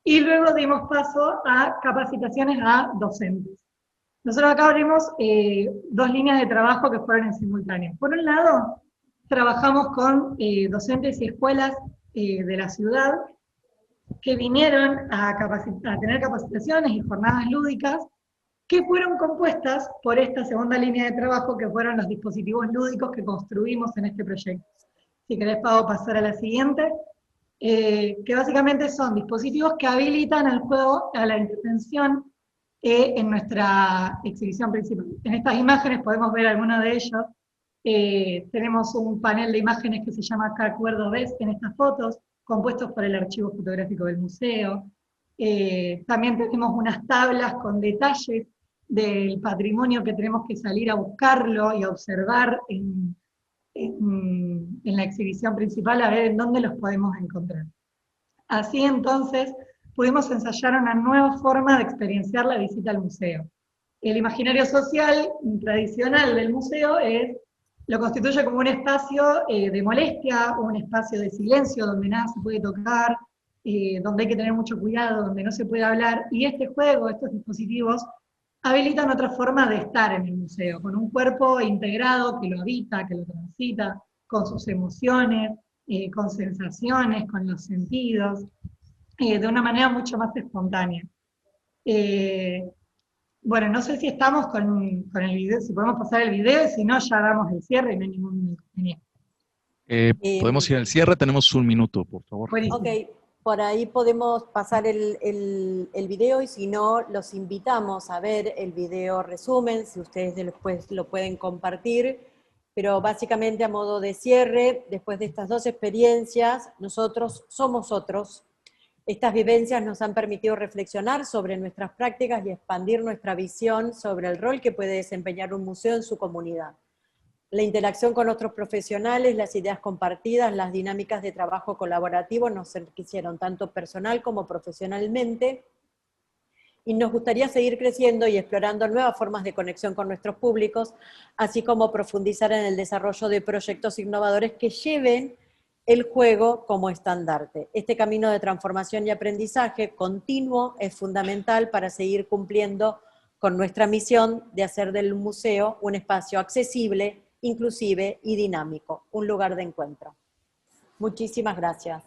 y luego dimos paso a capacitaciones a docentes. Nosotros acá abrimos 2 líneas de trabajo que fueron en simultáneo. Por un lado, trabajamos con docentes y escuelas de la ciudad que vinieron a tener capacitaciones y jornadas lúdicas que fueron compuestas por esta segunda línea de trabajo, que fueron los dispositivos lúdicos que construimos en este proyecto. Si querés, Pau, pasar a la siguiente, que básicamente son dispositivos que habilitan al juego, a la intervención en nuestra exhibición principal. En estas imágenes podemos ver algunos de ellos. Tenemos un panel de imágenes que se llama ¿Qué acuerdo ves? En estas fotos, compuestos por el archivo fotográfico del museo. También tenemos unas tablas con detalles del patrimonio que tenemos que salir a buscarlo y a observar en la exhibición principal, a ver en dónde los podemos encontrar. Así entonces pudimos ensayar una nueva forma de experienciar la visita al museo. El imaginario social tradicional del museo lo constituye como un espacio de molestia, un espacio de silencio donde nada se puede tocar, donde hay que tener mucho cuidado, donde no se puede hablar, y este juego, estos dispositivos, habilitan otra forma de estar en el museo, con un cuerpo integrado que lo habita, que lo transita, con sus emociones, con sensaciones, con los sentidos, de una manera mucho más espontánea. Bueno, no sé si estamos con el video, si podemos pasar el video, si no ya damos el cierre y no hay ningún inconveniente. Podemos ir al cierre, tenemos 1 minuto, por favor. Buenísimo. Ok, por ahí podemos pasar el video y si no, los invitamos a ver el video resumen, si ustedes después lo pueden compartir, pero básicamente a modo de cierre, después de estas 2 experiencias, nosotros somos otros. Estas vivencias nos han permitido reflexionar sobre nuestras prácticas y expandir nuestra visión sobre el rol que puede desempeñar un museo en su comunidad. La interacción con otros profesionales, las ideas compartidas, las dinámicas de trabajo colaborativo nos enriquecieron tanto personal como profesionalmente, y nos gustaría seguir creciendo y explorando nuevas formas de conexión con nuestros públicos, así como profundizar en el desarrollo de proyectos innovadores que lleven el juego como estandarte. Este camino de transformación y aprendizaje continuo es fundamental para seguir cumpliendo con nuestra misión de hacer del museo un espacio accesible inclusive y dinámico, un lugar de encuentro. Muchísimas gracias.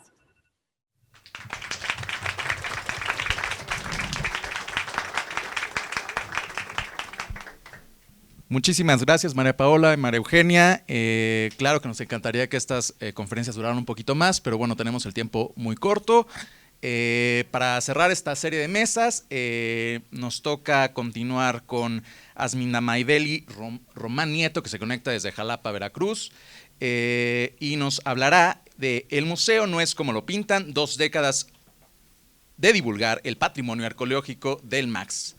Muchísimas gracias, María Paola y María Eugenia. Claro que nos encantaría que estas conferencias duraran un poquito más, pero bueno, tenemos el tiempo muy corto. Para cerrar esta serie de mesas, nos toca continuar con Asminda Maideli Román Nieto, que se conecta desde Jalapa, Veracruz, y nos hablará de El museo no es como lo pintan, 2 décadas de divulgar el patrimonio arqueológico del MAX.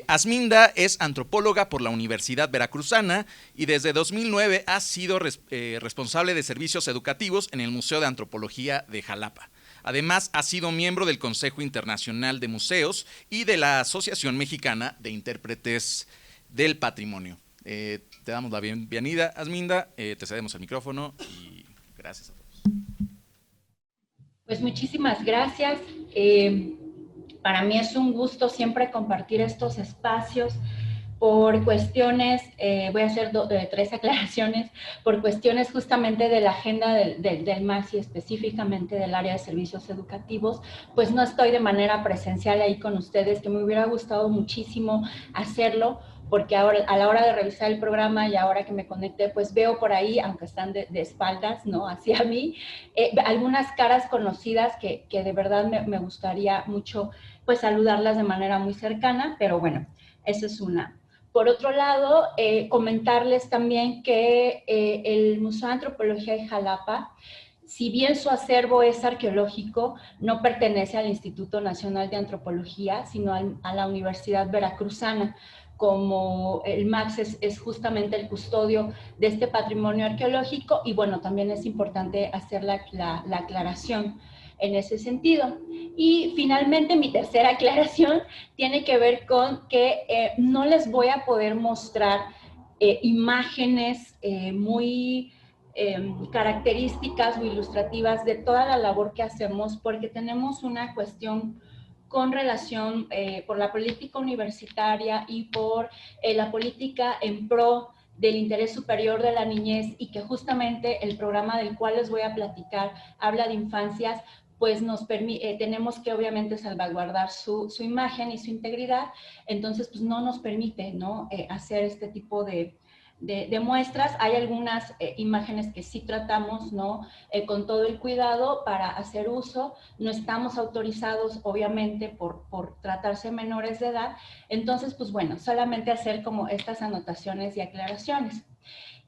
Asminda es antropóloga por la Universidad Veracruzana y desde 2009 ha sido responsable de servicios educativos en el Museo de Antropología de Jalapa. Además, ha sido miembro del Consejo Internacional de Museos y de la Asociación Mexicana de Intérpretes del Patrimonio. Te damos la bienvenida, Asminda, te cedemos el micrófono y gracias a todos. Pues muchísimas gracias. Para mí es un gusto siempre compartir estos espacios por cuestiones, voy a hacer 3 aclaraciones, por cuestiones justamente de la agenda del MAX y específicamente del área de servicios educativos, pues no estoy de manera presencial ahí con ustedes, que me hubiera gustado muchísimo hacerlo, porque ahora a la hora de revisar el programa y ahora que me conecté, pues veo por ahí, aunque están de espaldas, ¿no?, hacia mí, algunas caras conocidas que de verdad me gustaría mucho, pues, saludarlas de manera muy cercana, pero bueno, esa es una. Por otro lado, comentarles también que el Museo de Antropología de Jalapa, si bien su acervo es arqueológico, no pertenece al Instituto Nacional de Antropología, sino a la Universidad Veracruzana, como el MAX es justamente el custodio de este patrimonio arqueológico, y bueno, también es importante hacer la aclaración en ese sentido. Y finalmente mi tercera aclaración tiene que ver con que no les voy a poder mostrar imágenes muy características o ilustrativas de toda la labor que hacemos, porque tenemos una cuestión con relación por la política universitaria y por la política en pro del interés superior de la niñez, y que justamente el programa del cual les voy a platicar habla de infancias, pues tenemos que obviamente salvaguardar su imagen y su integridad, entonces pues no nos permite, ¿no?, hacer este tipo de muestras. Hay algunas imágenes que sí tratamos, ¿no?, con todo el cuidado para hacer uso. No estamos autorizados, obviamente, por tratarse menores de edad. Entonces, pues bueno, solamente hacer como estas anotaciones y aclaraciones.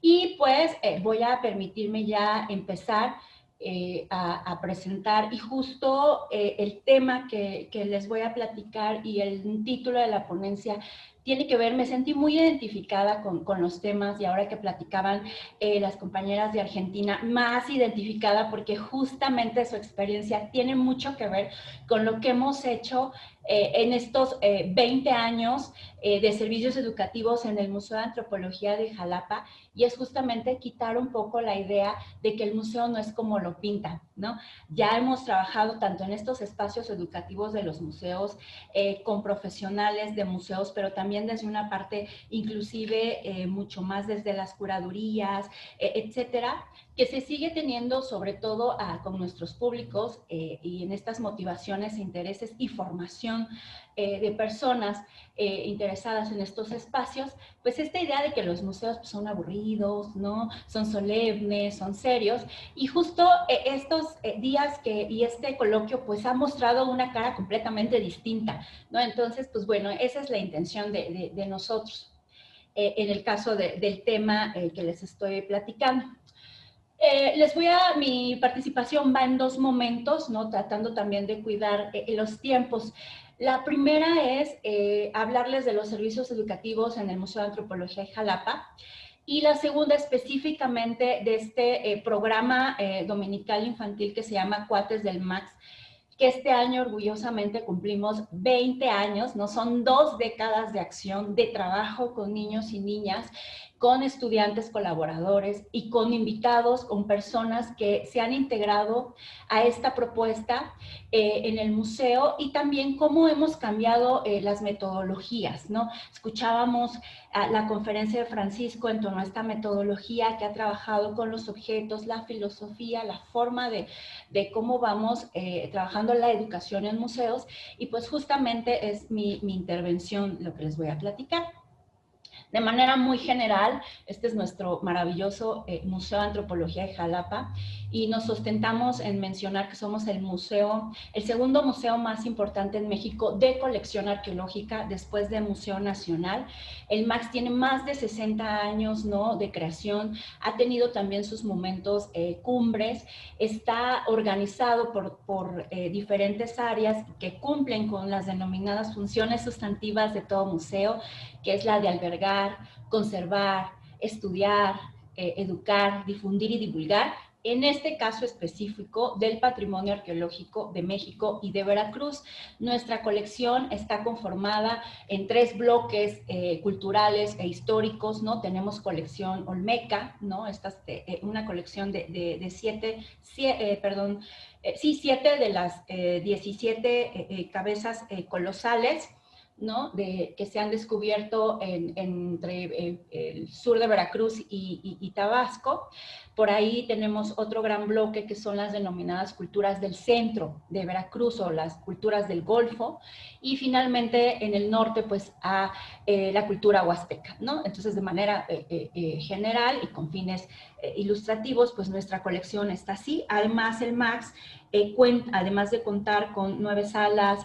Y pues voy a permitirme ya empezar a presentar, y justo el tema que les voy a platicar y el título de la ponencia tiene que ver, me sentí muy identificada con los temas, y ahora que platicaban las compañeras de Argentina, más identificada porque justamente su experiencia tiene mucho que ver con lo que hemos hecho en estos 20 años de servicios educativos en el Museo de Antropología de Jalapa, y es justamente quitar un poco la idea de que el museo no es como lo pintan, ¿no? Ya hemos trabajado tanto en estos espacios educativos de los museos, con profesionales de museos, pero también desde una parte inclusive mucho más desde las curadurías, etcétera, que se sigue teniendo sobre todo con nuestros públicos y en estas motivaciones e intereses y formación de personas interesadas en estos espacios, pues esta idea de que los museos pues, son aburridos, ¿no?, son solemnes, son serios, y justo estos días y este coloquio pues ha mostrado una cara completamente distinta, ¿no? Entonces, pues bueno, esa es la intención de nosotros en el caso del tema que les estoy platicando. Mi participación va en 2 momentos, ¿no?, tratando también de cuidar los tiempos. La primera es hablarles de los servicios educativos en el Museo de Antropología de Jalapa, y la segunda específicamente de este programa dominical infantil que se llama Cuates del MAX, que este año orgullosamente cumplimos 20 años, ¿no? Son 2 décadas de acción, de trabajo con niños y niñas, con estudiantes colaboradores y con invitados, con personas que se han integrado a esta propuesta en el museo, y también cómo hemos cambiado las metodologías, ¿no? Escuchábamos la conferencia de Francisco en torno a esta metodología que ha trabajado con los objetos, la filosofía, la forma de cómo vamos trabajando la educación en museos, y pues justamente es mi intervención lo que les voy a platicar. De manera muy general, este es nuestro maravilloso Museo de Antropología de Jalapa, y nos sustentamos en mencionar que somos el segundo museo más importante en México de colección arqueológica después del Museo Nacional. El MAX tiene más de 60 años, ¿no?, de creación, ha tenido también sus momentos cumbres, está organizado por diferentes áreas que cumplen con las denominadas funciones sustantivas de todo museo, que es la de albergar, conservar, estudiar, educar, difundir y divulgar, en este caso específico del patrimonio arqueológico de México y de Veracruz. Nuestra colección está conformada en 3 bloques culturales e históricos, ¿no? Tenemos colección olmeca, ¿no? Esta es una colección de 7 de las 17 cabezas colosales, ¿no?, que se han descubierto entre el sur de Veracruz y Tabasco. Por ahí tenemos otro gran bloque que son las denominadas culturas del centro de Veracruz o las culturas del Golfo, y finalmente en el norte pues a la cultura huasteca, ¿no? Entonces, de manera general y con fines ilustrativos, pues nuestra colección está así. Además, el MAX además de contar con 9 salas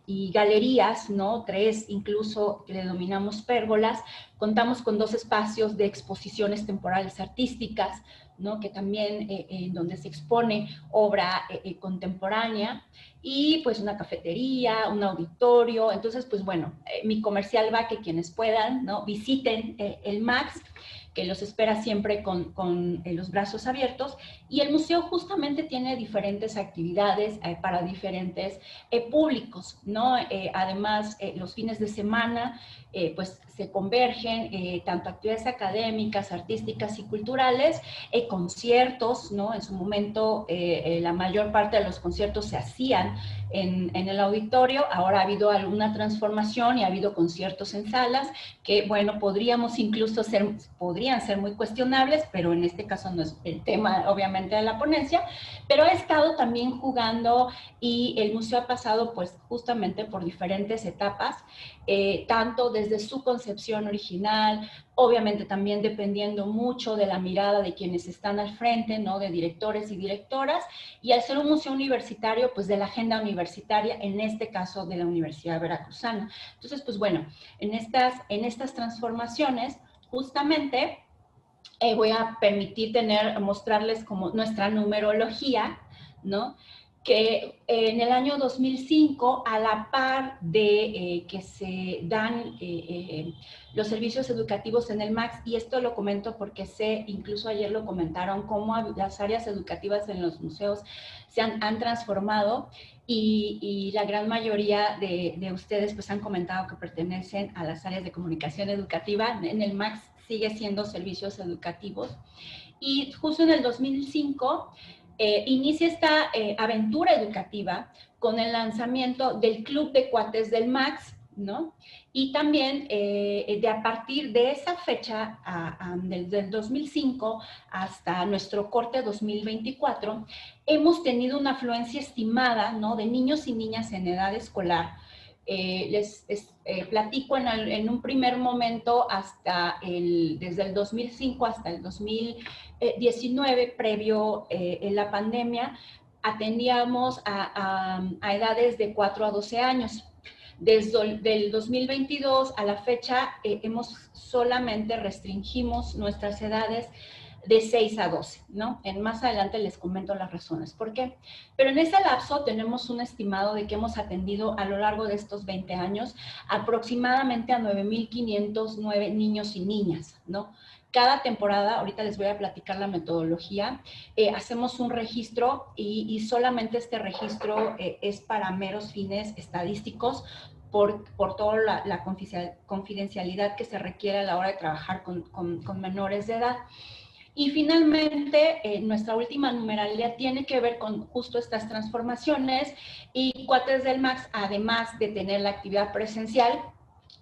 y galerías, ¿no?, 3 incluso que le denominamos pérgolas, contamos con 2 espacios de exposiciones temporales artísticas, ¿no?, que también en donde se expone obra contemporánea, y pues una cafetería, un auditorio. Entonces, pues bueno, mi comercial va que quienes puedan, ¿no?, visiten el MAX, que los espera siempre con los brazos abiertos, y el museo justamente tiene diferentes actividades para diferentes públicos, ¿no? Además, los fines de semana, pues se convergen tanto actividades académicas, artísticas y culturales, conciertos, ¿no? En su momento, la mayor parte de los conciertos se hacían en el auditorio. Ahora ha habido alguna transformación y ha habido conciertos en salas que, bueno, podrían ser muy cuestionables, pero en este caso no es el tema, obviamente, de la ponencia, pero ha estado también jugando, y el museo ha pasado, pues, justamente por diferentes etapas, tanto desde su concepción original, obviamente también dependiendo mucho de la mirada de quienes están al frente, ¿no?, de directores y directoras, y al ser un museo universitario, pues de la agenda universitaria, en este caso de la Universidad Veracruzana. Entonces, pues bueno, en estas transformaciones, justamente, voy a permitir mostrarles como nuestra numerología, ¿no?, que en el año 2005, a la par de que se dan los servicios educativos en el MAX, y esto lo comento porque sé, incluso ayer lo comentaron, cómo las áreas educativas en los museos se han transformado, y la gran mayoría de ustedes pues han comentado que pertenecen a las áreas de comunicación educativa. En el MAX sigue siendo servicios educativos, y justo en el 2005 inicia esta aventura educativa con el lanzamiento del Club de Cuates del MAX, ¿no? Y también a partir de esa fecha, del 2005 hasta nuestro corte 2024, hemos tenido una afluencia estimada, ¿no?, de niños y niñas en edad escolar. Les platico en un primer momento desde el 2005 hasta el 2019, previo en la pandemia, atendíamos a edades de 4 a 12 años. Desde el 2022 a la fecha, solamente restringimos nuestras edades de 6 a 12, ¿no? Más adelante les comento las razones por qué. Pero en ese lapso tenemos un estimado de que hemos atendido a lo largo de estos 20 años aproximadamente a 9,509 niños y niñas, ¿no? Cada temporada, ahorita les voy a platicar la metodología, hacemos un registro, y solamente este registro es para meros fines estadísticos. por toda la confidencialidad que se requiere a la hora de trabajar con menores de edad. Y finalmente, nuestra última numeralia tiene que ver con justo estas transformaciones, y Cuates del MAX, además de tener la actividad presencial,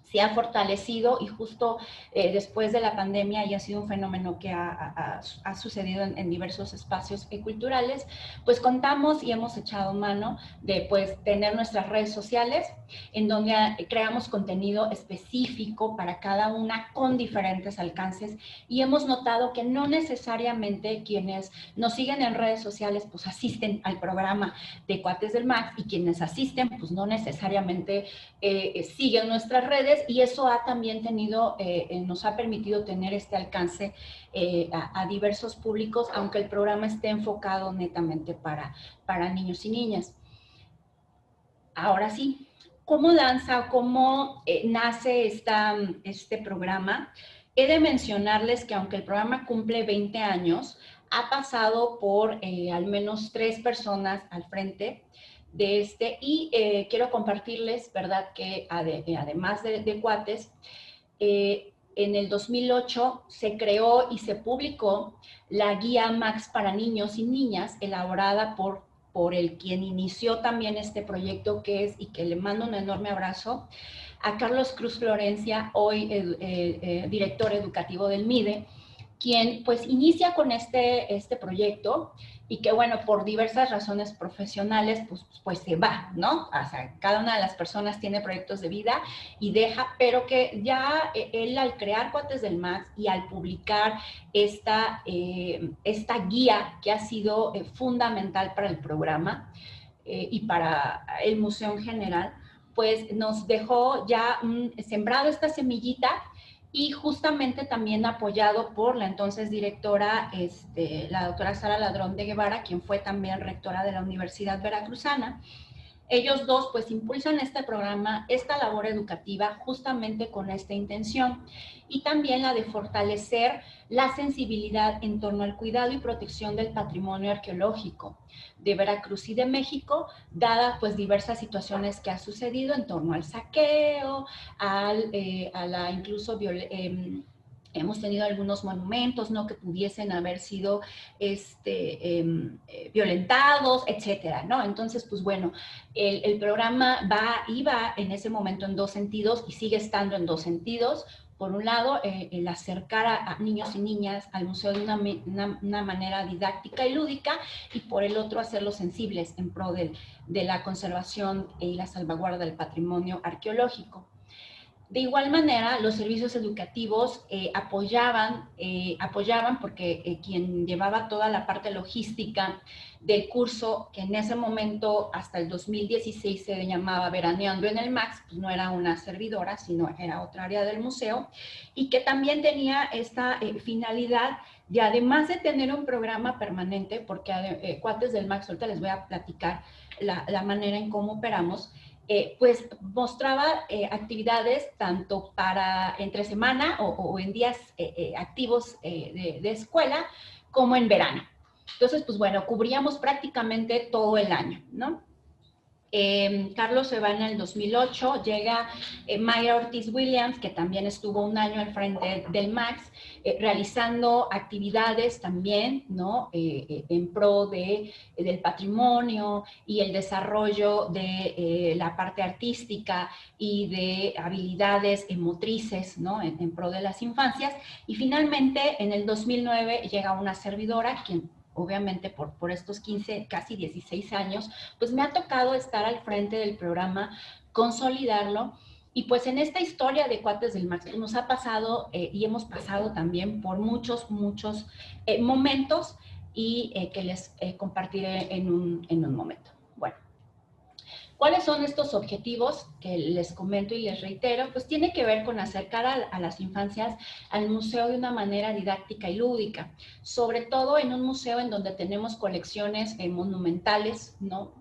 se ha fortalecido, y justo después de la pandemia, y ha sido un fenómeno que ha sucedido en diversos espacios culturales, pues contamos y hemos echado mano de pues tener nuestras redes sociales, en donde creamos contenido específico para cada una con diferentes alcances, y hemos notado que no necesariamente quienes nos siguen en redes sociales pues asisten al programa de Cuates del MAX, y quienes asisten pues no necesariamente siguen nuestras redes, y eso ha también tenido, nos ha permitido tener este alcance a diversos públicos, aunque el programa esté enfocado netamente para niños y niñas. Ahora sí, ¿cómo lanza o cómo nace este programa? He de mencionarles que aunque el programa cumple 20 años, ha pasado por al menos 3 personas al frente de y quiero compartirles, ¿verdad?, que además de Cuates, en el 2008 se creó y se publicó la Guía MAX para niños y niñas, elaborada por el quien inició también este proyecto, que es, y que le mando un enorme abrazo, a Carlos Cruz Florencia, hoy director educativo del MIDE, quien pues inicia con este proyecto, y que bueno, por diversas razones profesionales, pues se va, ¿no? O sea, cada una de las personas tiene proyectos de vida y deja, pero que ya él, al crear Cuates del MAX y al publicar esta guía que ha sido fundamental para el programa y para el museo en general, pues nos dejó ya sembrado esta semillita, y justamente también apoyado por la entonces directora, la doctora Sara Ladrón de Guevara, quien fue también rectora de la Universidad Veracruzana. Ellos dos pues impulsan este programa, esta labor educativa, justamente con esta intención, y también la de fortalecer la sensibilidad en torno al cuidado y protección del patrimonio arqueológico de Veracruz y de México, dadas pues diversas situaciones que ha sucedido en torno al saqueo, a la incluso hemos tenido algunos monumentos, ¿no?, que pudiesen haber sido violentados, etcétera, ¿no? Entonces, pues bueno, el programa iba en ese momento en 2 sentidos, y sigue estando en 2 sentidos. Por un lado, el acercar a niños y niñas al museo de una manera didáctica y lúdica, y por el otro, hacerlos sensibles en pro de la conservación y la salvaguarda del patrimonio arqueológico. De igual manera, los servicios educativos apoyaban porque quien llevaba toda la parte logística del curso, que en ese momento, hasta el 2016, se llamaba Veraneando en el MAX, pues no era una servidora, sino era otra área del museo, y que también tenía esta finalidad de, además de tener un programa permanente, porque Cuates del MAX, ahorita les voy a platicar la manera en cómo operamos, pues mostraba actividades tanto para entre semana o en días activos de escuela, como en verano. Entonces, pues bueno, cubríamos prácticamente todo el año, ¿no? Carlos se va en el 2008, llega Mayra Ortiz Williams, que también estuvo un año al frente del MAX, realizando actividades también, ¿no?, en pro del patrimonio y el desarrollo de la parte artística y de habilidades motrices, ¿no?, en pro de las infancias. Y finalmente, en el 2009, llega una servidora, quien obviamente por estos 15, casi 16 años, pues me ha tocado estar al frente del programa, consolidarlo, y pues en esta historia de Cuates del MAX nos ha pasado y hemos pasado también por muchos momentos, y que les compartiré en un momento. Bueno, ¿cuáles son estos objetivos que les comento y les reitero? Pues tiene que ver con acercar a las infancias al museo de una manera didáctica y lúdica, sobre todo en un museo en donde tenemos colecciones monumentales, ¿no?,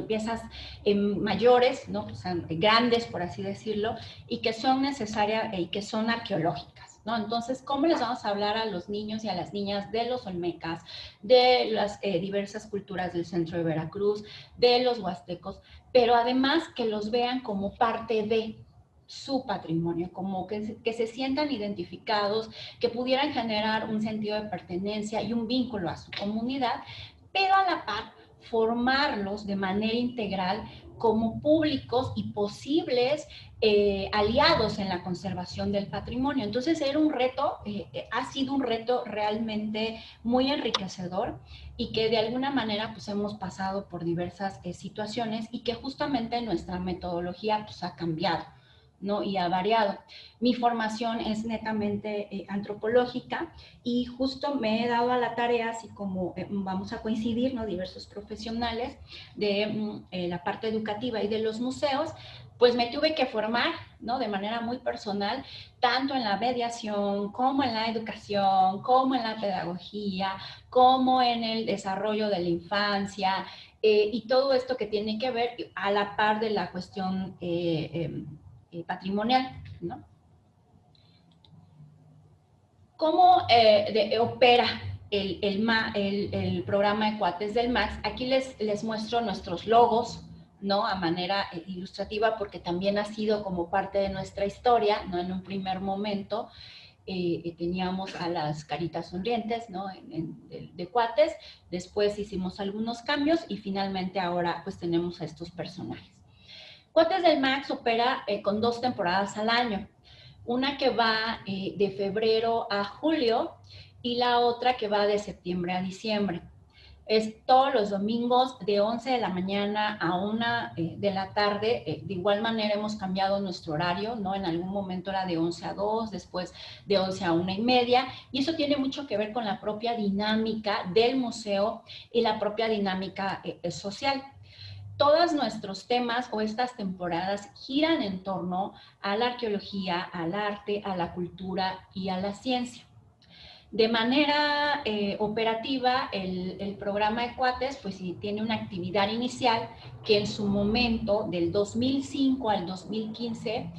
piezas mayores, ¿no?, o sea, grandes, por así decirlo, y que son necesarias y que son arqueológicas, ¿no? Entonces, ¿cómo les vamos a hablar a los niños y a las niñas de los olmecas, de las diversas culturas del centro de Veracruz, de los huastecos, pero además que los vean como parte de su patrimonio, como que se sientan identificados, que pudieran generar un sentido de pertenencia y un vínculo a su comunidad, pero a la par formarlos de manera integral como públicos y posibles aliados en la conservación del patrimonio. Entonces era un reto, ha sido un reto realmente muy enriquecedor y que de alguna manera pues hemos pasado por diversas situaciones y que justamente nuestra metodología pues ha cambiado, ¿no? Y ha variado. Mi formación es netamente antropológica y justo me he dado a la tarea, así como vamos a coincidir, ¿no? Diversos profesionales de la parte educativa y de los museos, pues me tuve que formar, ¿no? De manera muy personal, tanto en la mediación, como en la educación, como en la pedagogía, como en el desarrollo de la infancia, y todo esto que tiene que ver a la par de la cuestión patrimonial, ¿no? ¿Cómo opera el programa de Cuates del MAX? Aquí les muestro nuestros logos, ¿no? A manera ilustrativa, porque también ha sido como parte de nuestra historia, ¿no? En un primer momento teníamos a las caritas sonrientes, ¿no? De Cuates, después hicimos algunos cambios y finalmente ahora pues tenemos a estos personajes. Cuates del MAX opera con 2 temporadas al año, una que va de febrero a julio y la otra que va de septiembre a diciembre. Es todos los domingos de 11 de la mañana a 1 de la tarde. De igual manera hemos cambiado nuestro horario, ¿no? En algún momento era de 11 a 2, después de 11 a 1:30, y eso tiene mucho que ver con la propia dinámica del museo y la propia dinámica social. Todos nuestros temas o estas temporadas giran en torno a la arqueología, al arte, a la cultura y a la ciencia. De manera operativa, el programa de Cuates pues sí, tiene una actividad inicial que en su momento, del 2005 al 2015,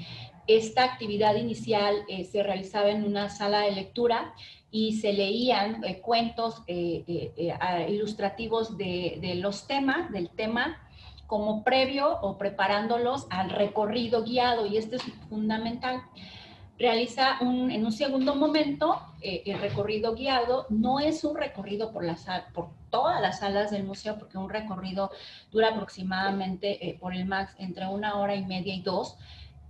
esta actividad inicial se realizaba en una sala de lectura y se leían cuentos ilustrativos de los temas, del tema, como previo o preparándolos al recorrido guiado, y esto es fundamental. Realiza en un segundo momento el recorrido guiado. No es un recorrido por todas las salas del museo, porque un recorrido dura aproximadamente por el MAX entre 1 hora y media y 2.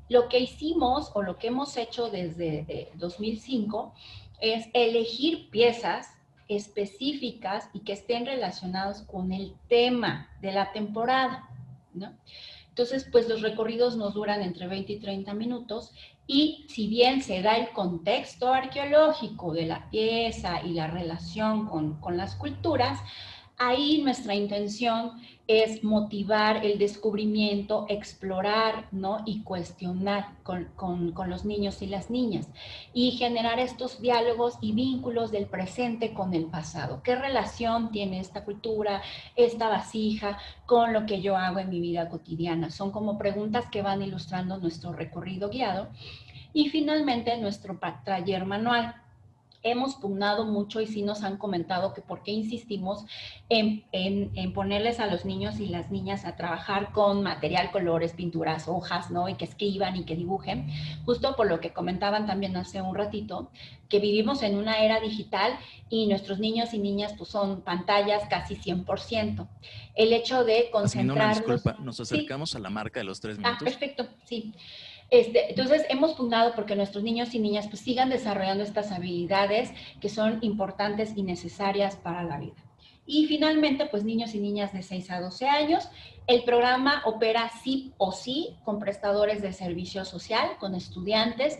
Lo que hicimos o lo que hemos hecho desde 2005 es elegir piezas específicas y que estén relacionadas con el tema de la temporada, ¿no? Entonces, pues los recorridos nos duran entre 20 y 30 minutos y si bien se da el contexto arqueológico de la pieza y la relación con las culturas, ahí nuestra intención es motivar el descubrimiento, explorar, ¿no? Y cuestionar con los niños y las niñas y generar estos diálogos y vínculos del presente con el pasado. ¿Qué relación tiene esta cultura, esta vasija, con lo que yo hago en mi vida cotidiana? Son como preguntas que van ilustrando nuestro recorrido guiado. Y finalmente nuestro taller manual. Hemos pugnado mucho y sí nos han comentado que por qué insistimos en ponerles a los niños y las niñas a trabajar con material, colores, pinturas, hojas, ¿no? Y que escriban y que dibujen, justo por lo que comentaban también hace un ratito, que vivimos en una era digital y nuestros niños y niñas pues son pantallas casi 100%. El hecho de concentrarlos... Una disculpa, nos acercamos a la marca de los 3 minutos. Perfecto, sí. Entonces, hemos pugnado porque nuestros niños y niñas pues, sigan desarrollando estas habilidades que son importantes y necesarias para la vida. Y finalmente, pues niños y niñas de 6 a 12 años, el programa opera sí o sí con prestadores de servicio social, con estudiantes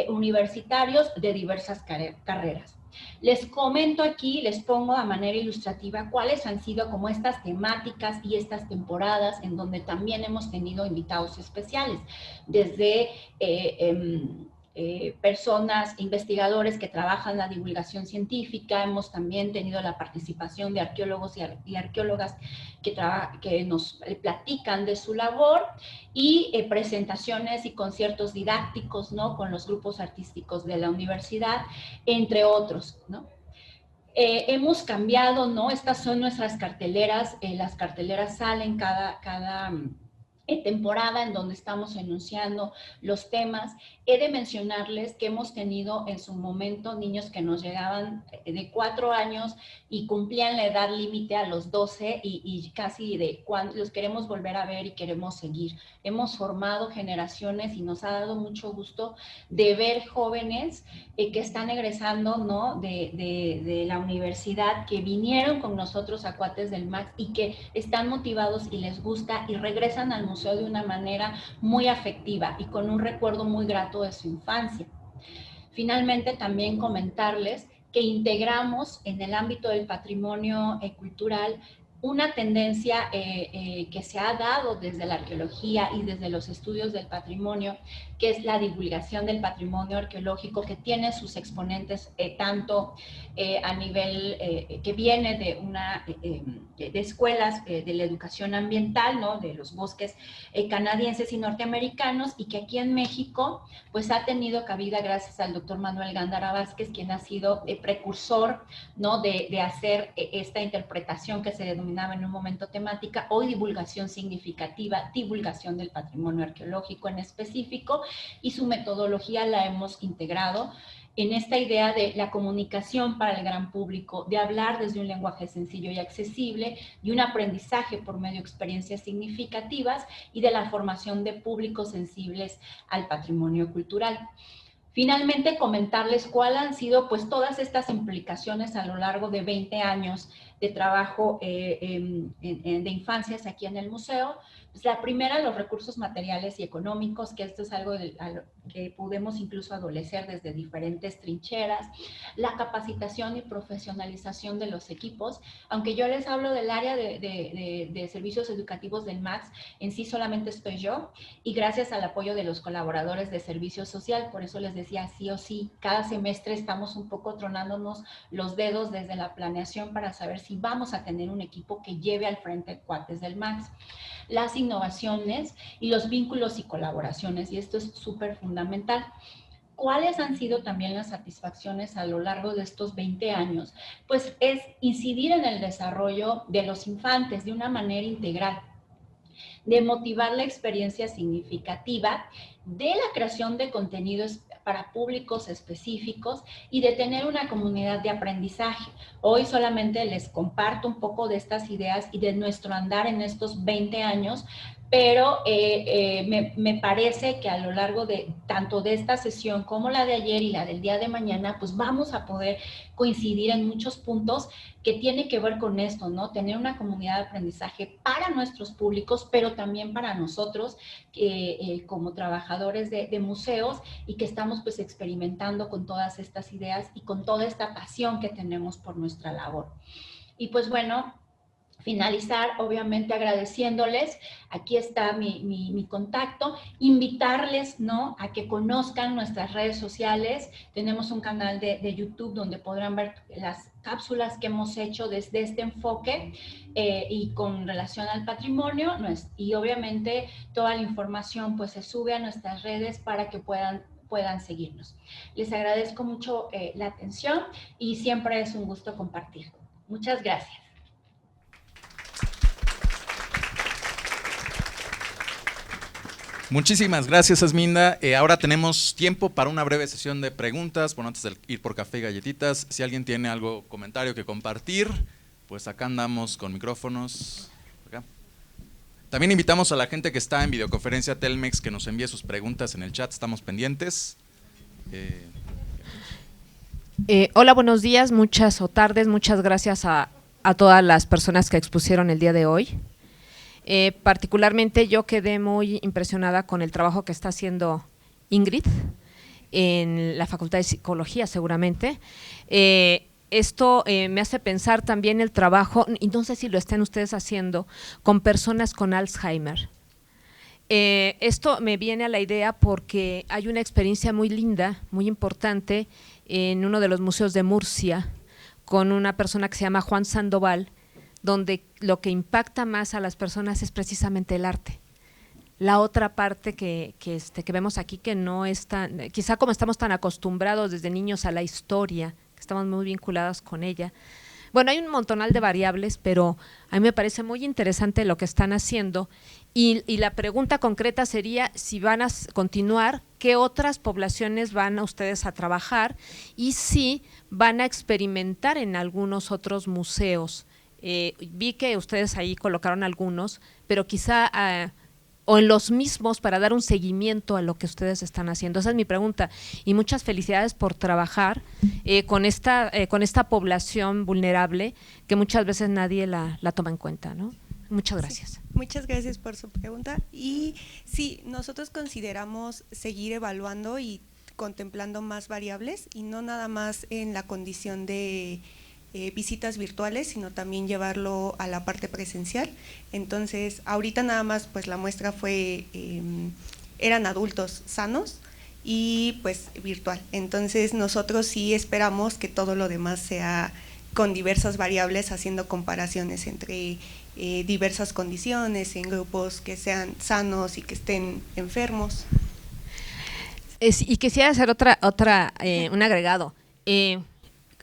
universitarios de diversas carreras. Les comento aquí, les pongo a manera ilustrativa cuáles han sido como estas temáticas y estas temporadas en donde también hemos tenido invitados especiales, desde personas, investigadores que trabajan la divulgación científica. Hemos también tenido la participación de arqueólogos y arqueólogas que nos platican de su labor, y presentaciones y conciertos didácticos, ¿no?, con los grupos artísticos de la universidad, entre otros, ¿no? Hemos cambiado, ¿no? Estas son nuestras carteleras. Las carteleras salen cada temporada en donde estamos enunciando los temas. He de mencionarles que hemos tenido en su momento niños que nos llegaban de 4 años y cumplían la edad límite a los 12 y casi de cuando los queremos volver a ver y queremos seguir. Hemos formado generaciones y nos ha dado mucho gusto de ver jóvenes que están egresando, ¿no?, de la universidad, que vinieron con nosotros a Cuates del MAX y que están motivados y les gusta y regresan al museo de una manera muy afectiva y con un recuerdo muy grato de su infancia. Finalmente, también comentarles que integramos en el ámbito del patrimonio cultural una tendencia que se ha dado desde la arqueología y desde los estudios del patrimonio, que es la divulgación del patrimonio arqueológico, que tiene sus exponentes tanto a nivel que viene de escuelas de la educación ambiental, ¿no?, de los bosques canadienses y norteamericanos, y que aquí en México pues ha tenido cabida gracias al doctor Manuel Gándara Vázquez, quien ha sido precursor, ¿no?, de hacer esta interpretación que se denominaba en un momento temática, hoy divulgación significativa, divulgación del patrimonio arqueológico en específico, y su metodología la hemos integrado en esta idea de la comunicación para el gran público, de hablar desde un lenguaje sencillo y accesible, de un aprendizaje por medio de experiencias significativas y de la formación de públicos sensibles al patrimonio cultural. Finalmente, comentarles cuáles han sido pues todas estas implicaciones a lo largo de 20 años de trabajo de infancias aquí en el museo. Pues la primera, los recursos materiales y económicos, que esto es algo que podemos incluso adolecer desde diferentes trincheras. La capacitación y profesionalización de los equipos. Aunque yo les hablo del área de servicios educativos del MAX, en sí solamente estoy yo, y gracias al apoyo de los colaboradores de servicio social. Por eso les decía, sí o sí, cada semestre estamos un poco tronándonos los dedos desde la planeación para saber si vamos a tener un equipo que lleve al frente Cuates del MAX. Las innovaciones y los vínculos y colaboraciones, y esto es súper fundamental. ¿Cuáles han sido también las satisfacciones a lo largo de estos 20 años? Pues es incidir en el desarrollo de los infantes de una manera integral, de motivar la experiencia significativa, de la creación de contenidos para públicos específicos y de tener una comunidad de aprendizaje. Hoy solamente les comparto un poco de estas ideas y de nuestro andar en estos 20 años, pero me parece que a lo largo de tanto de esta sesión como la de ayer y la del día de mañana, pues vamos a poder coincidir en muchos puntos que tiene que ver con esto, ¿no? Tener una comunidad de aprendizaje para nuestros públicos, pero también para nosotros como trabajadores de museos, y que estamos pues experimentando con todas estas ideas y con toda esta pasión que tenemos por nuestra labor. Y pues bueno, finalizar obviamente agradeciéndoles, aquí está mi contacto, invitarles, ¿no?, a que conozcan nuestras redes sociales. Tenemos un canal de YouTube donde podrán ver las cápsulas que hemos hecho desde este enfoque y con relación al patrimonio, y obviamente toda la información pues se sube a nuestras redes para que puedan seguirnos. Les agradezco mucho la atención y siempre es un gusto compartir. Muchas gracias. Muchísimas gracias, Asminda. Ahora tenemos tiempo para una breve sesión de preguntas. Bueno, antes de ir por café y galletitas, si alguien tiene algo, comentario que compartir, pues acá andamos con micrófonos. Acá. También invitamos a la gente que está en videoconferencia Telmex que nos envíe sus preguntas en el chat, estamos pendientes. Hola, buenos días, muchas gracias a todas las personas que expusieron el día de hoy. Particularmente yo quedé muy impresionada con el trabajo que está haciendo Ingrid en la Facultad de Psicología seguramente. Esto me hace pensar también el trabajo, y no sé si lo estén ustedes haciendo, con personas con Alzheimer. Esto me viene a la idea porque hay una experiencia muy linda, muy importante, en uno de los museos de Murcia, con una persona que se llama Juan Sandoval, donde lo que impacta más a las personas es precisamente el arte. La otra parte que vemos aquí, que no es tan, quizá como estamos tan acostumbrados desde niños a la historia, que estamos muy vinculados con ella. Bueno, hay un montonal de variables, pero a mí me parece muy interesante lo que están haciendo, y la pregunta concreta sería si van a continuar, qué otras poblaciones van a ustedes a trabajar y si van a experimentar en algunos otros museos. Vi que ustedes ahí colocaron algunos, pero quizá o en los mismos para dar un seguimiento a lo que ustedes están haciendo. Esa es mi pregunta, y muchas felicidades por trabajar con esta población vulnerable que muchas veces nadie la toma en cuenta, ¿no? Muchas gracias. Sí, muchas gracias por su pregunta. Y sí, nosotros consideramos seguir evaluando y contemplando más variables, y no nada más en la condición de visitas virtuales, sino también llevarlo a la parte presencial. Entonces, ahorita nada más pues la muestra fue, eran adultos sanos y pues virtual. Entonces, nosotros sí esperamos que todo lo demás sea con diversas variables, haciendo comparaciones entre diversas condiciones, en grupos que sean sanos y que estén enfermos. Y quisiera hacer un agregado.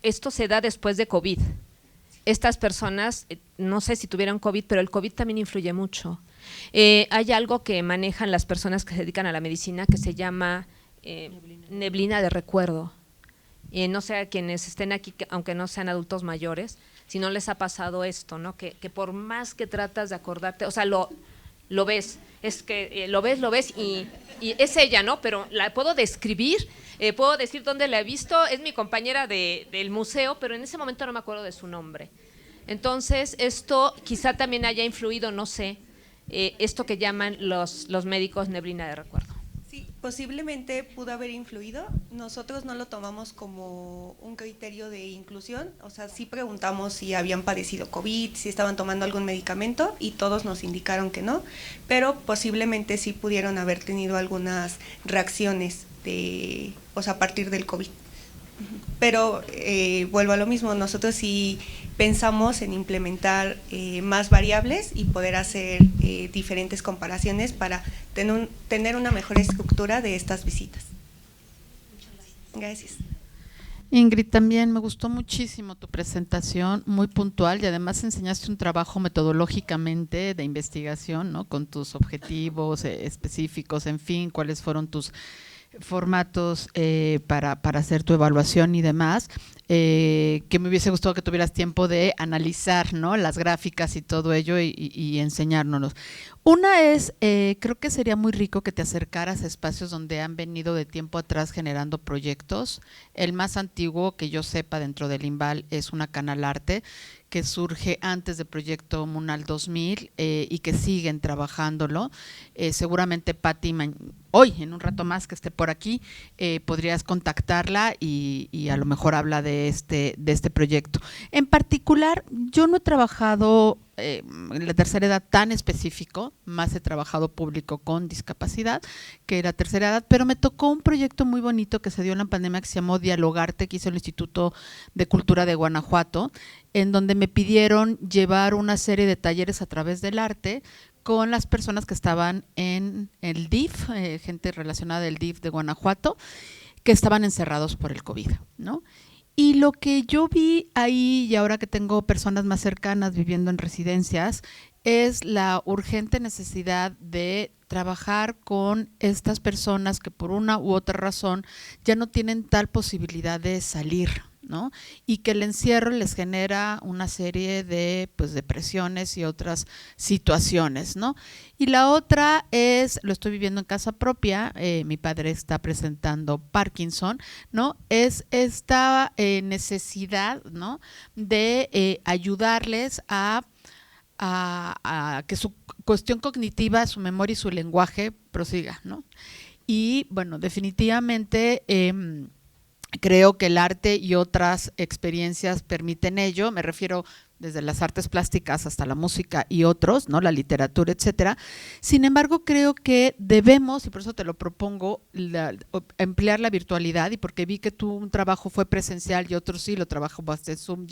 Esto se da después de COVID. Estas personas, no sé si tuvieron COVID, pero el COVID también influye mucho. Hay algo que manejan las personas que se dedican a la medicina que se llama neblina de recuerdo. No sé a quienes estén aquí, aunque no sean adultos mayores, si no les ha pasado esto, ¿no? Que por más que tratas de acordarte, o sea, lo ves, es que lo ves y es ella, ¿no? Pero la puedo describir, puedo decir dónde la he visto, es mi compañera del museo, pero en ese momento no me acuerdo de su nombre. Entonces, esto quizá también haya influido, no sé, esto que llaman los médicos neblina de recuerdo. Sí, posiblemente pudo haber influido. Nosotros no lo tomamos como un criterio de inclusión, o sea, sí preguntamos si habían padecido COVID, si estaban tomando algún medicamento, y todos nos indicaron que no, pero posiblemente sí pudieron haber tenido algunas reacciones a partir del COVID. Pero vuelvo a lo mismo, nosotros sí pensamos en implementar más variables y poder hacer diferentes comparaciones para tener una mejor estructura de estas visitas. Gracias. Ingrid, también me gustó muchísimo tu presentación, muy puntual, y además enseñaste un trabajo metodológicamente de investigación, ¿no? Con tus objetivos específicos, en fin, cuáles fueron tus formatos para hacer tu evaluación y demás, que me hubiese gustado que tuvieras tiempo de analizar, ¿no? Las gráficas y todo ello y enseñárnoslos. Una es, creo que sería muy rico que te acercaras a espacios donde han venido de tiempo atrás generando proyectos. El más antiguo que yo sepa dentro del INVAL es una Canal Arte, que surge antes del proyecto Munal 2000 y que siguen trabajándolo. Seguramente Patti, hoy en un rato más que esté por aquí, podrías contactarla y a lo mejor habla de este proyecto. En particular, yo no he trabajado en la tercera edad tan específico, más he trabajado público con discapacidad que la tercera edad, pero me tocó un proyecto muy bonito que se dio en la pandemia que se llamó Dialogarte, que hizo el Instituto de Cultura de Guanajuato, en donde me pidieron llevar una serie de talleres a través del arte con las personas que estaban en el DIF, gente relacionada del DIF de Guanajuato, que estaban encerrados por el COVID, ¿no? Y lo que yo vi ahí, y ahora que tengo personas más cercanas viviendo en residencias, es la urgente necesidad de trabajar con estas personas que por una u otra razón ya no tienen tal posibilidad de salir, ¿no? Y que el encierro les genera una serie de depresiones y otras situaciones, ¿no? Y la otra es, lo estoy viviendo en casa propia, mi padre está presentando Parkinson, ¿no? Es esta necesidad, ¿no? De ayudarles a que su cuestión cognitiva, su memoria y su lenguaje prosiga, ¿no? Y bueno, definitivamente creo que el arte y otras experiencias permiten ello, me refiero desde las artes plásticas hasta la música y otros, ¿no? La literatura, etcétera. Sin embargo, creo que debemos, y por eso te lo propongo, emplear la virtualidad, y porque vi que un trabajo fue presencial y otro sí, lo trabajo bastante Zoom,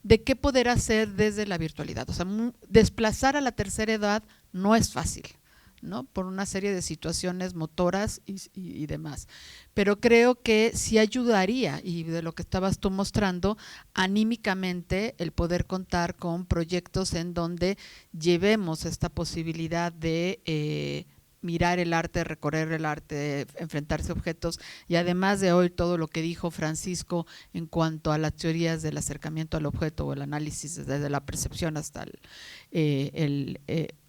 de qué poder hacer desde la virtualidad. O sea, desplazar a la tercera edad no es fácil, ¿no? Por una serie de situaciones motoras y demás. Pero creo que sí ayudaría, y de lo que estabas tú mostrando, anímicamente el poder contar con proyectos en donde llevemos esta posibilidad de mirar el arte, recorrer el arte, enfrentarse a objetos, y además de hoy todo lo que dijo Francisco en cuanto a las teorías del acercamiento al objeto o el análisis desde la percepción hasta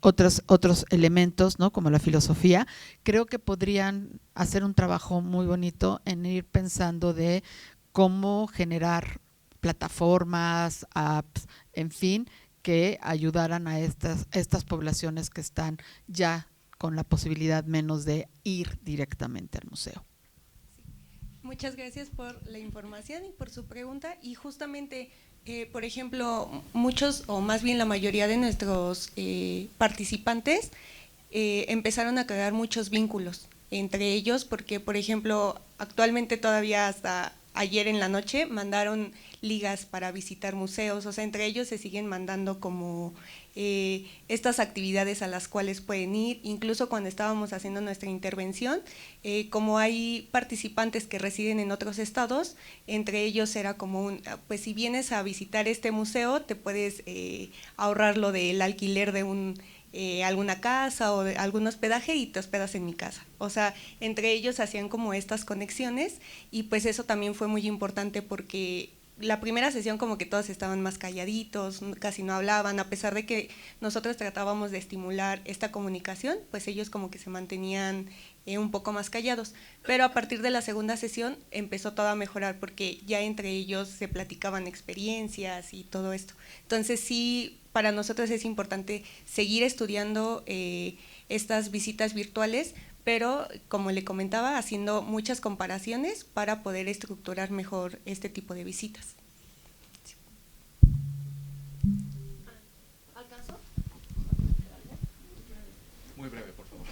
otros elementos, ¿no? Como la filosofía, creo que podrían hacer un trabajo muy bonito en ir pensando de cómo generar plataformas, apps, en fin, que ayudaran a estas poblaciones que están ya con la posibilidad menos de ir directamente al museo. Muchas gracias por la información y por su pregunta. Y justamente, por ejemplo, muchos, o más bien la mayoría de nuestros participantes empezaron a crear muchos vínculos entre ellos, porque, por ejemplo, actualmente todavía hasta ayer en la noche mandaron ligas para visitar museos, o sea, entre ellos se siguen mandando como estas actividades a las cuales pueden ir. Incluso cuando estábamos haciendo nuestra intervención, como hay participantes que residen en otros estados, entre ellos era como pues si vienes a visitar este museo, te puedes ahorrar lo del alquiler de alguna casa o de algún hospedaje y te hospedas en mi casa. O sea, entre ellos hacían como estas conexiones, y pues eso también fue muy importante porque la primera sesión como que todos estaban más calladitos, casi no hablaban, a pesar de que nosotros tratábamos de estimular esta comunicación, pues ellos como que se mantenían un poco más callados. Pero a partir de la segunda sesión empezó todo a mejorar, porque ya entre ellos se platicaban experiencias y todo esto. Entonces sí, para nosotros es importante seguir estudiando estas visitas virtuales, pero como le comentaba, haciendo muchas comparaciones para poder estructurar mejor este tipo de visitas. ¿Alcanzó? Muy breve, por favor.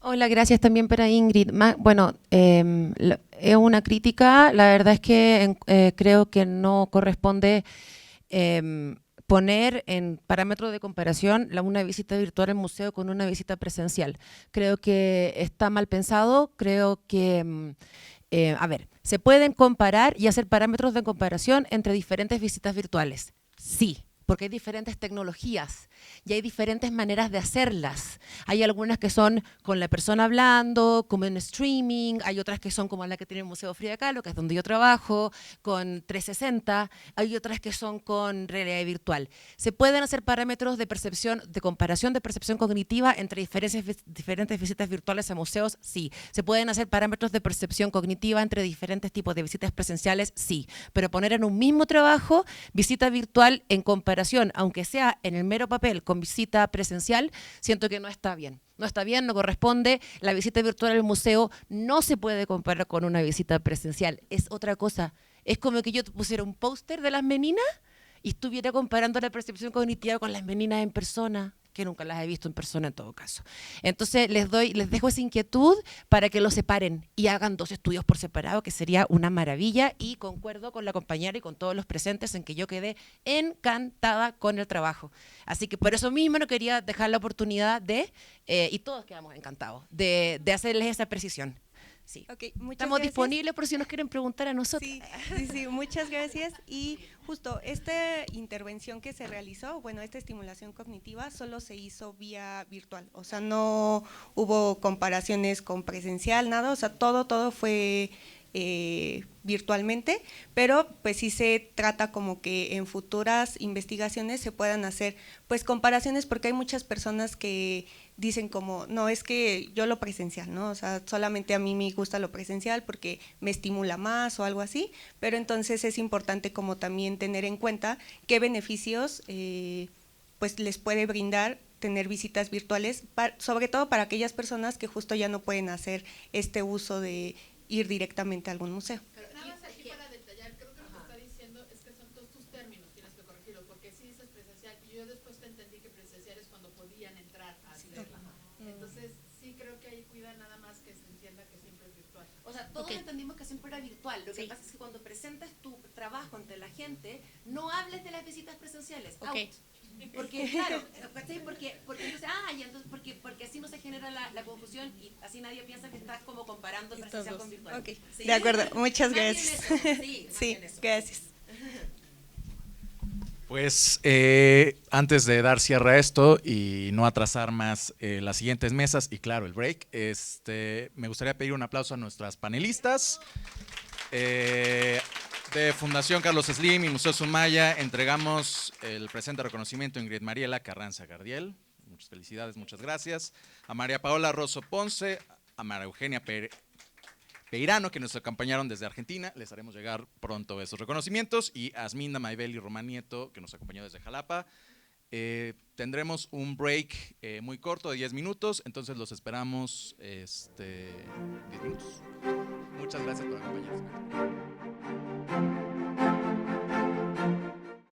Hola, gracias también para Ingrid. Bueno, es una crítica, la verdad es que creo que no corresponde poner en parámetro de comparación una visita virtual al museo con una visita presencial. Creo que está mal pensado, creo que, a ver, ¿se pueden comparar y hacer parámetros de comparación entre diferentes visitas virtuales? Sí, porque hay diferentes tecnologías y hay diferentes maneras de hacerlas. Hay algunas que son con la persona hablando, como en streaming, hay otras que son como la que tiene el Museo Frida Kahlo, que es donde yo trabajo, con 360, hay otras que son con realidad virtual. ¿Se pueden hacer parámetros de percepción, de comparación de percepción cognitiva entre diferentes visitas virtuales a museos? Sí. ¿Se pueden hacer parámetros de percepción cognitiva entre diferentes tipos de visitas presenciales? Sí. Pero poner en un mismo trabajo visita virtual en comparación, aunque sea en el mero papel, con visita presencial, siento que no está bien. No está bien, no corresponde. La visita virtual al museo no se puede comparar con una visita presencial. Es otra cosa. Es como que yo te pusiera un póster de las meninas y estuviera comparando la percepción cognitiva con las meninas en persona, que nunca las he visto en persona en todo caso. Entonces les dejo esa inquietud para que lo separen y hagan dos estudios por separado, que sería una maravilla, y concuerdo con la compañera y con todos los presentes en que yo quedé encantada con el trabajo. Así que por eso mismo no quería dejar la oportunidad y todos quedamos encantados, de hacerles esa precisión. Sí. Okay, estamos disponibles por si nos quieren preguntar a nosotros. Sí, muchas gracias. Y justo esta intervención que se realizó, bueno, esta estimulación cognitiva solo se hizo vía virtual, o sea, no hubo comparaciones con presencial, nada, o sea, todo fue virtualmente, pero pues sí se trata como que en futuras investigaciones se puedan hacer pues comparaciones, porque hay muchas personas que dicen como, no, es que yo lo presencial, ¿no? O sea, solamente a mí me gusta lo presencial porque me estimula más o algo así, pero entonces es importante como también tener en cuenta qué beneficios pues les puede brindar tener visitas virtuales, sobre todo para aquellas personas que justo ya no pueden hacer este uso de ir directamente a algún museo. Pero nada más aquí para detallar, creo que lo que está diciendo es que son todos tus términos, tienes que corregirlos, porque sí dices presencial, y yo después te entendí que presencial es cuando podían entrar a hacerla. Entonces, sí creo que ahí cuida nada más que se entienda que siempre es virtual. O sea, todos entendimos que siempre era virtual. Lo que pasa es que cuando presentas tu trabajo ante la gente, no hables de las visitas presenciales. Out. Porque, claro, ¿cachai? Porque entonces, y entonces porque así no se genera la confusión y así nadie piensa que estás como comparando presencial con virtual. Okay. ¿Sí? De acuerdo, muchas Más bien gracias. eso, sí, más Sí, bien eso. gracias. Pues antes de dar cierre a esto y no atrasar más las siguientes mesas y claro, el break, me gustaría pedir un aplauso a nuestras panelistas. De Fundación Carlos Slim y Museo Sumaya entregamos el presente reconocimiento a Ingrid Mariela Carranza Gardiel. Muchas felicidades, muchas gracias. A María Paola Rosso Ponce, a María Eugenia Peirano, que nos acompañaron desde Argentina. Les haremos llegar pronto esos reconocimientos. Y a Asminda Maibel y Román Nieto, que nos acompañó desde Jalapa. Tendremos un break muy corto de 10 minutos, entonces los esperamos 10 minutos. Muchas gracias por acompañarnos.